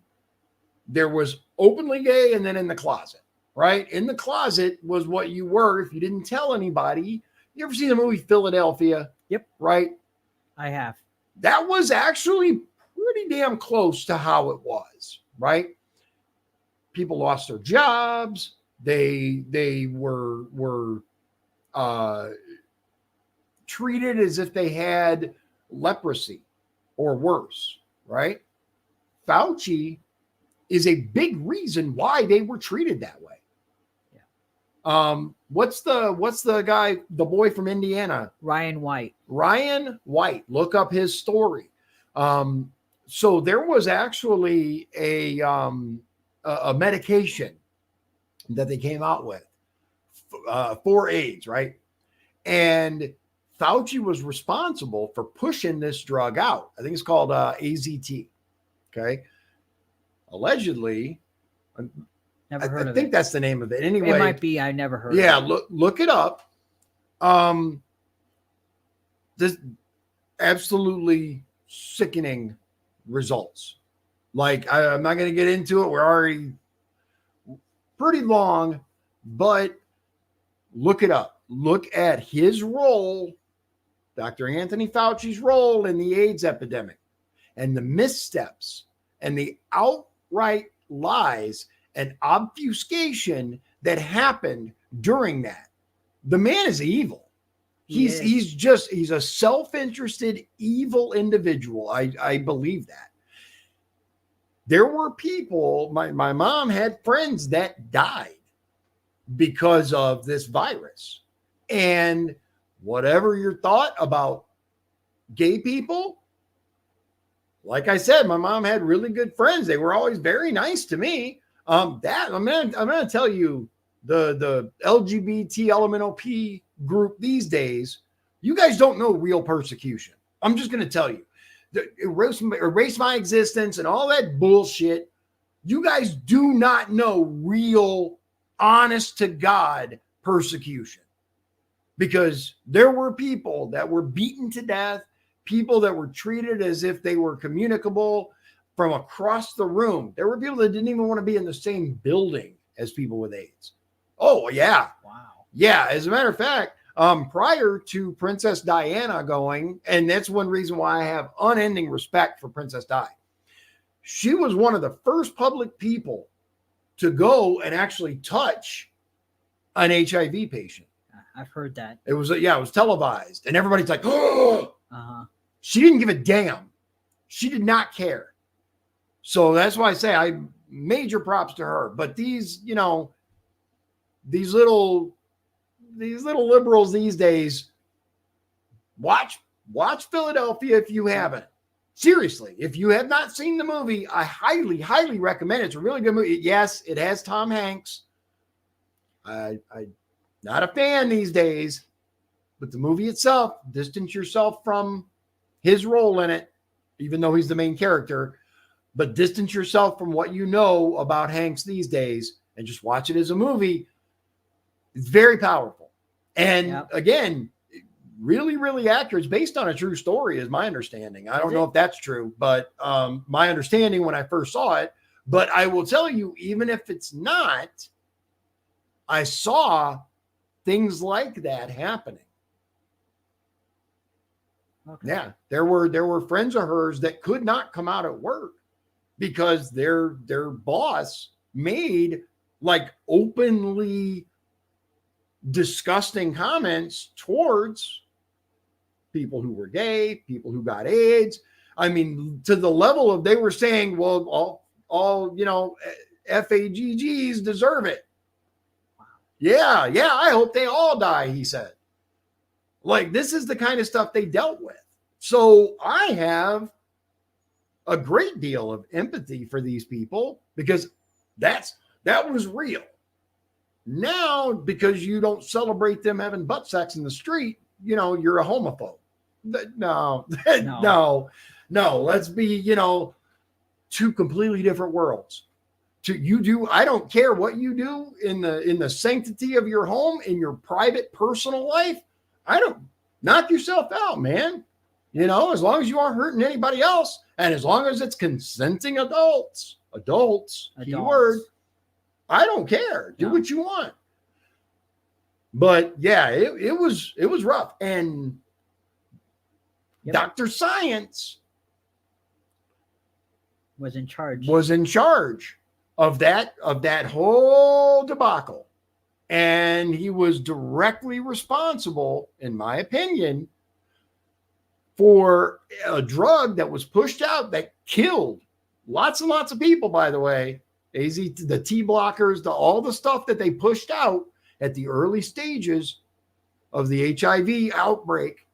there was openly gay and then in the closet, right? In the closet was what you were if you didn't tell anybody. You ever seen the movie Philadelphia? Yep. Right? I have. That was actually pretty damn close to how it was, right? People lost their jobs. They were treated as if they had leprosy or worse, right? Fauci is a big reason why they were treated that way. Yeah. What's the guy, the boy from Indiana? Ryan White. Look up his story. So there was actually a medication that they came out with for AIDS, right? And Fauci was responsible for pushing this drug out. I think it's called AZT. Okay. Allegedly, Never heard of it. I think that's the name of it. Anyway, It might be. I never heard. Yeah, of it. look it up. This absolutely sickening results. Like, I'm not going to get into it. We're already pretty long, but look it up. Look at his role, Dr. Anthony Fauci's role in the AIDS epidemic, and the missteps and the outright lies and obfuscation that happened during that. The man is evil. He's a self-interested, evil individual. I believe that. There were people, my mom had friends that died because of this virus. And whatever your thought about gay people, like I said, my mom had really good friends. They were always very nice to me. That I'm gonna tell you, the LGBT LMNOP group these days, you guys don't know real persecution. I'm just gonna tell you. Erase my existence and all that bullshit. You guys do not know real, honest to God persecution, because there were people that were beaten to death, people that were treated as if they were communicable from across the room. There were people that didn't even want to be in the same building as people with AIDS. Oh, yeah. Wow. Yeah. As a matter of fact, prior to Princess Diana going, and that's one reason why I have unending respect for Princess Di. She was one of the first public people to go and actually touch an HIV patient. I've heard that. It was televised, and everybody's like, oh. She didn't give a damn. She did not care. So that's why I say I major props to her. But these little liberals these days, watch Philadelphia if you haven't. Seriously, if you have not seen the movie, I highly, highly recommend it. It's a really good movie. Yes, it has Tom Hanks. I'm not a fan these days, but the movie itself, distance yourself from his role in it, even though he's the main character, but distance yourself from what you know about Hanks these days and just watch it as a movie. It's very powerful. And again, really, really accurate. It's based on a true story, is my understanding. I don't know if that's true, but my understanding when I first saw it. But I will tell you, even if it's not, I saw things like that happening. Okay. Yeah, there were friends of hers that could not come out at work because their boss made like openly disgusting comments towards people who were gay, people who got AIDS. I mean, to the level of they were saying, well, all FAGGs deserve it. Yeah, I hope they all die, he said. Like, this is the kind of stuff they dealt with. So I have a great deal of empathy for these people because that was real. Now, because you don't celebrate them having butt sex in the street, you're a homophobe. No. Let's be, two completely different worlds. I don't care what you do in the sanctity of your home, in your private personal life. Knock yourself out, man. As long as you aren't hurting anybody else, and as long as it's consenting adults, keyword, I don't care. Do what you want. But yeah, it was rough. And Dr. Science was in charge of that whole debacle. And he was directly responsible, in my opinion, for a drug that was pushed out that killed lots and lots of people, by the way. the T blockers, all the stuff that they pushed out at the early stages of the HIV outbreak,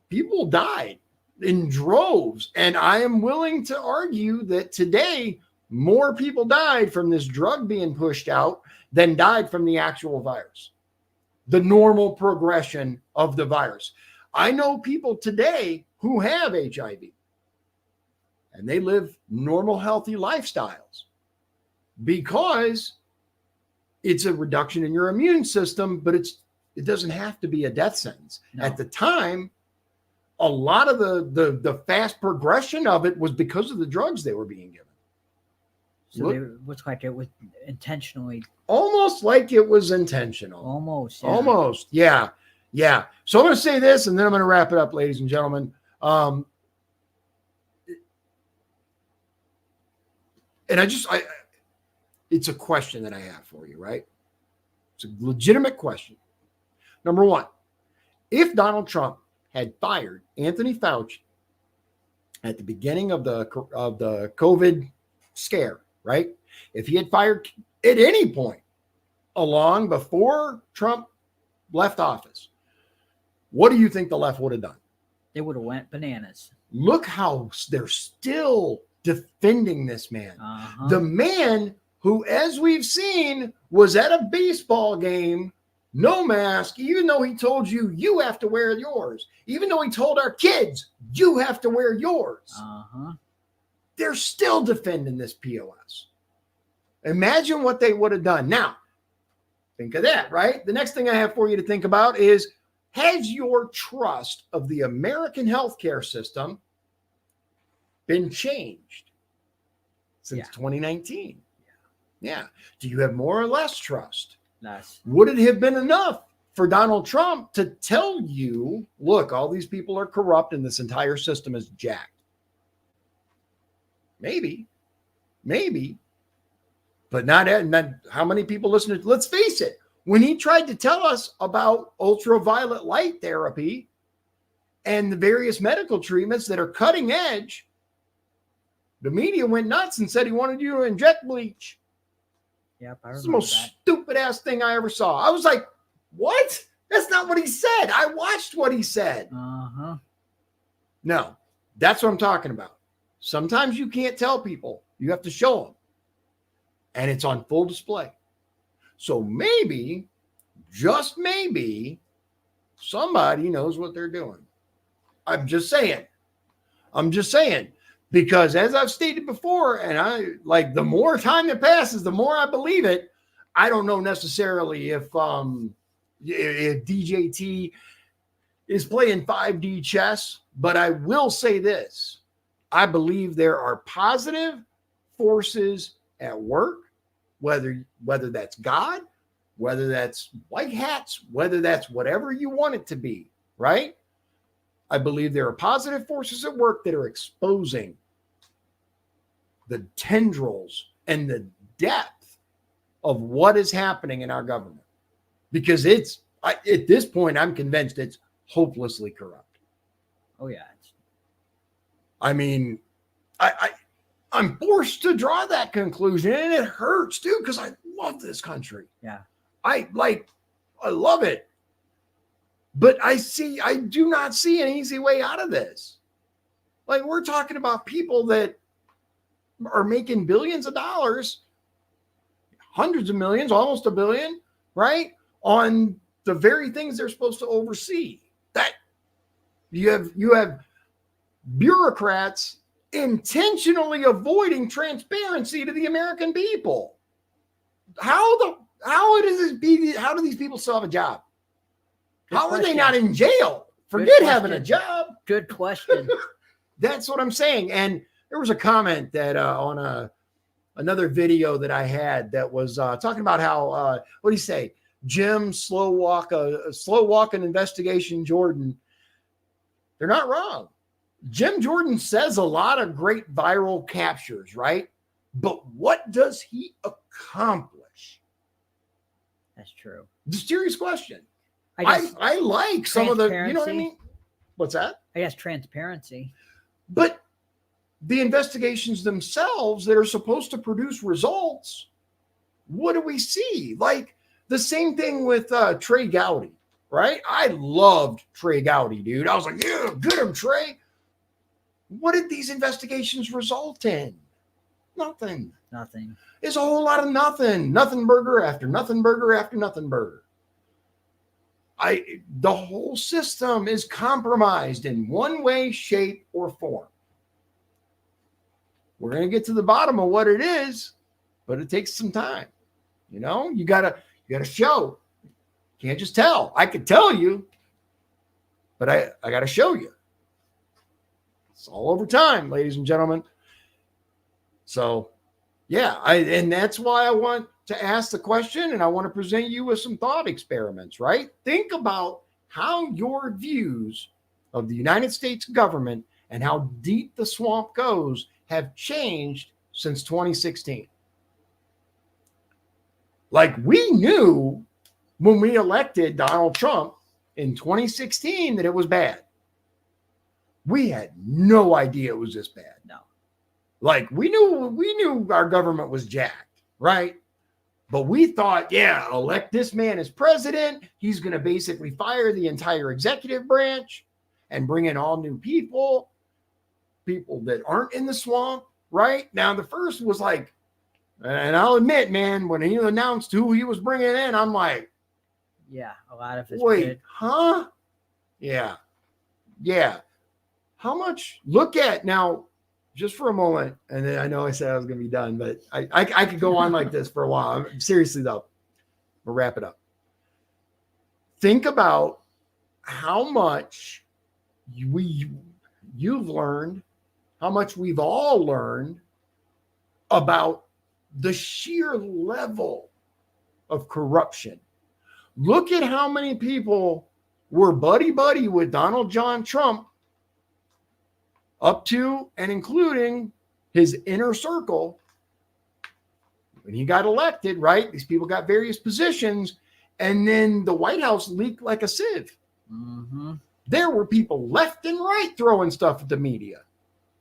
people died in droves. And I am willing to argue that today, more people died from this drug being pushed out than died from the actual virus, the normal progression of the virus. I know people today who have HIV and they live normal, healthy lifestyles because it's a reduction in your immune system, but it doesn't have to be a death sentence. No. At the time, a lot of the fast progression of it was because of the drugs they were being given. So it looks like it was intentionally. Almost like it was intentional. Almost. Yeah. Almost. Yeah. Yeah. So I'm going to say this, and then I'm going to wrap it up, ladies and gentlemen. And it's a question that I have for you, right? It's a legitimate question. Number one, if Donald Trump had fired Anthony Fauci at the beginning of the COVID scare, right? If he had fired at any point along before Trump left office, what do you think the left would have done? They would have went bananas. Look how they're still defending this man. The man who, as we've seen, was at a baseball game, no mask, even though he told you, you have to wear yours. Even though he told our kids, you have to wear yours. They're still defending this POS. Imagine what they would have done. Now, think of that, right? The next thing I have for you to think about is, has your trust of the American healthcare system been changed since 2019? Yeah. Do you have more or less trust? Less. Would it have been enough for Donald Trump to tell you, look, all these people are corrupt and this entire system is jacked? Maybe. But not how many people listen to, let's face it, when he tried to tell us about ultraviolet light therapy and the various medical treatments that are cutting edge, the media went nuts and said he wanted you to inject bleach. Yep, I It's remember the most that. stupid ass thing I ever saw. I was like, what? That's not what he said. I watched what he said. No, that's what I'm talking about. Sometimes you can't tell people. You have to show them. And it's on full display. So maybe, just maybe, somebody knows what they're doing. I'm just saying. Because as I've stated before, and the more time that passes, the more I believe it. I don't know necessarily if DJT is playing 5D chess, but I will say this. I believe there are positive forces at work, whether that's God, whether that's white hats, whether that's whatever you want it to be, right? I believe there are positive forces at work that are exposing the tendrils and the depth of what is happening in our government. Because at this point, I'm convinced it's hopelessly corrupt. Oh, yeah. I mean, I'm forced to draw that conclusion, and it hurts too, because I love this country. Yeah. I love it. But I do not see an easy way out of this. Like, we're talking about people that are making billions of dollars, hundreds of millions, almost $1 billion, right? On the very things they're supposed to oversee. That you have bureaucrats intentionally avoiding transparency to the American people. How do these people still have a job? How are they not in jail? Forget having a job. Good question. That's what I'm saying. And there was a comment that on another video that I had that was talking about how what do you say? Jim slow walk an investigation Jordan. They're not wrong. Jim Jordan says a lot of great viral captures, right? But what does he accomplish? That's true. It's a serious question. I like some of the, you know what I mean? What's that? I guess transparency. But the investigations themselves that are supposed to produce results, what do we see? Like the same thing with Trey Gowdy, right? I loved Trey Gowdy, dude. I was like, yeah, good him, Trey. What did these investigations result in? Nothing. It's a whole lot of nothing. Nothing burger after nothing burger after nothing burger. The whole system is compromised in one way, shape, or form. We're going to get to the bottom of what it is, but it takes some time. You know, you gotta show. Can't just tell. I could tell you, but I got to show you. It's all over time, ladies and gentlemen. So, yeah, and that's why I want to ask the question, and I want to present you with some thought experiments, right? Think about how your views of the United States government and how deep the swamp goes have changed since 2016. Like, we knew when we elected Donald Trump in 2016 that it was bad. We had no idea it was this bad. No. Like, we knew our government was jacked, right? But we thought, yeah, elect this man as president. He's going to basically fire the entire executive branch and bring in all new people that aren't in the swamp, right? Now, the first was like, and I'll admit, man, when he announced who he was bringing in, I'm like, Yeah, a lot of it's wait, weird. huh? Yeah. How much? Look at now, just for a moment, and then I know I said I was going to be done, but I could go on like this for a while. Seriously, though, we'll wrap it up. Think about how much you've learned, how much we've all learned about the sheer level of corruption. Look at how many people were buddy-buddy with Donald John Trump up to and including his inner circle when he got elected, right? These people got various positions, and then the White House leaked like a sieve. Mm-hmm. There were people left and right throwing stuff at the media.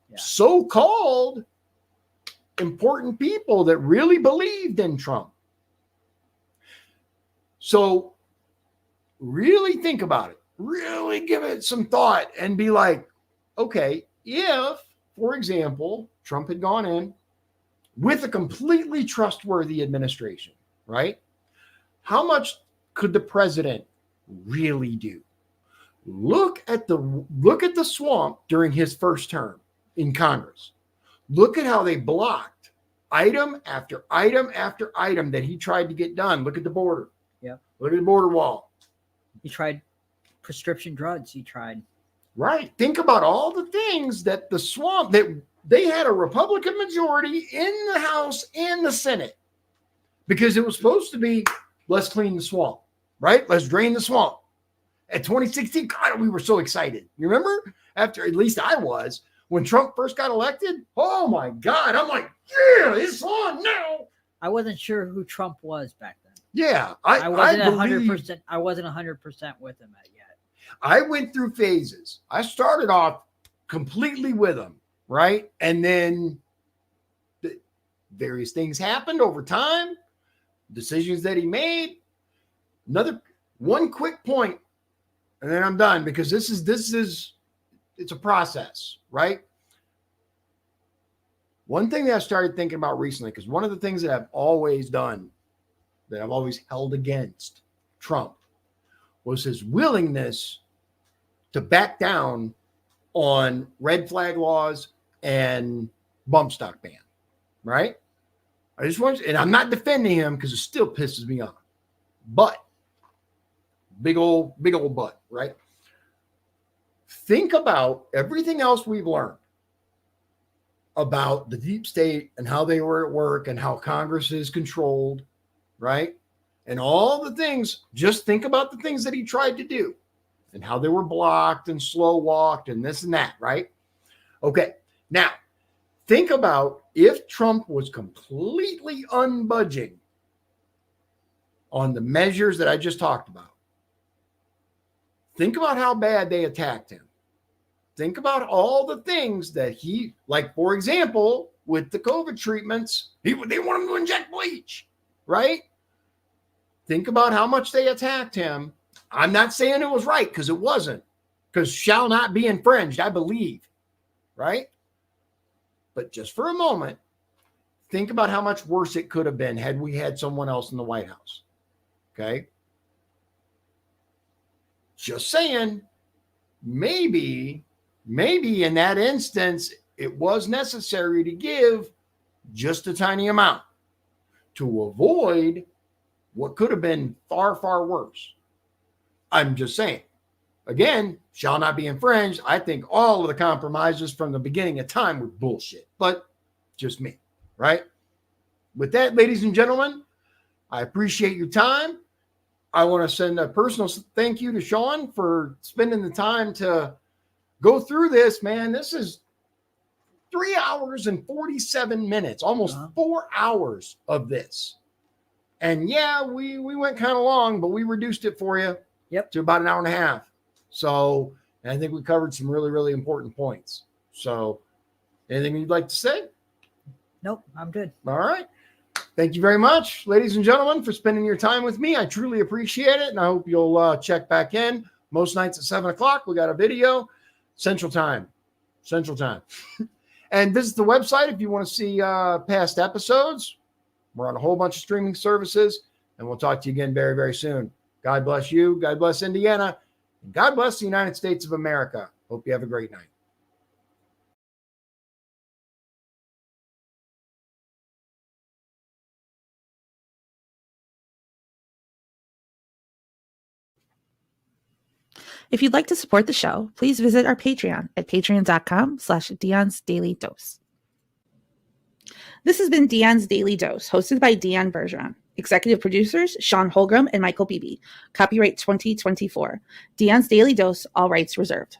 Yeah. So-called important people that really believed in Trump. So really think about it. Really give it some thought and be like, okay, if, for example, Trump had gone in with a completely trustworthy administration, right? How much could the president really do? Look at the swamp during his first term in Congress. Look at how they blocked item after item after item that he tried to get done. Look at the border. Yeah. Look at the border wall. He tried prescription drugs. He tried. Right. Think about all the things that the swamp, that they had a Republican majority in the House and the Senate because it was supposed to be, let's clean the swamp, right? Let's drain the swamp. At 2016, God, we were so excited. You remember? After, at least I was, when Trump first got elected. Oh my God. I'm like, yeah, it's on now. I wasn't sure who Trump was back then. Yeah. I wasn't 100%. I wasn't 100% with him yet. I went through phases. I started off completely with him, right? And then various things happened over time, decisions that he made. One quick point, and then I'm done, because this is it's a process, right? One thing that I started thinking about recently, because one of the things that I've always done, that I've always held against Trump, was his willingness to back down on red flag laws and bump stock ban, right? I just want, and I'm not defending him because it still pisses me off, but big old butt, right? Think about everything else we've learned about the deep state and how they were at work and how Congress is controlled, right? And all the things, just think about the things that he tried to do and how they were blocked and slow walked and this and that, right? Okay. Now, think about if Trump was completely unbudging on the measures that I just talked about. Think about how bad they attacked him. Think about all the things that he, like, for example, with the COVID treatments, they want him to inject bleach, right? Think about how much they attacked him. I'm not saying it was right, because it wasn't, because shall not be infringed, I believe, right? But just for a moment, think about how much worse it could have been had we had someone else in the White House, okay? Just saying, maybe in that instance, it was necessary to give just a tiny amount to avoid what could have been far, far worse. I'm just saying. again, shall not be infringed. I think all of the compromises from the beginning of time were bullshit, but just me, right? With that, ladies and gentlemen, I appreciate your time. I want to send a personal thank you to Shawn for spending the time to go through this, man. This is 3 hours and 47 minutes, almost 4 hours of this. And yeah, we went kind of long, but we reduced it for you to about an hour and a half. So, and I think we covered some really, really important points. So, anything you'd like to say? Nope, I'm good. All right. Thank you very much, ladies and gentlemen, for spending your time with me. I truly appreciate it. And I hope you'll check back in. Most nights at 7 o'clock, we got a video. Central Time. And visit the website if you want to see past episodes. We're on a whole bunch of streaming services. And we'll talk to you again very, very soon. God bless you. God bless Indiana. And God bless the United States of America. Hope you have a great night. If you'd like to support the show, please visit our Patreon at patreon.com/Dion's Daily Dose. This has been Dion's Daily Dose, hosted by Dion Bergeron. Executive producers, Shawn Holgram and Michael Beebe. Copyright 2024. Dion's Daily Dose, all rights reserved.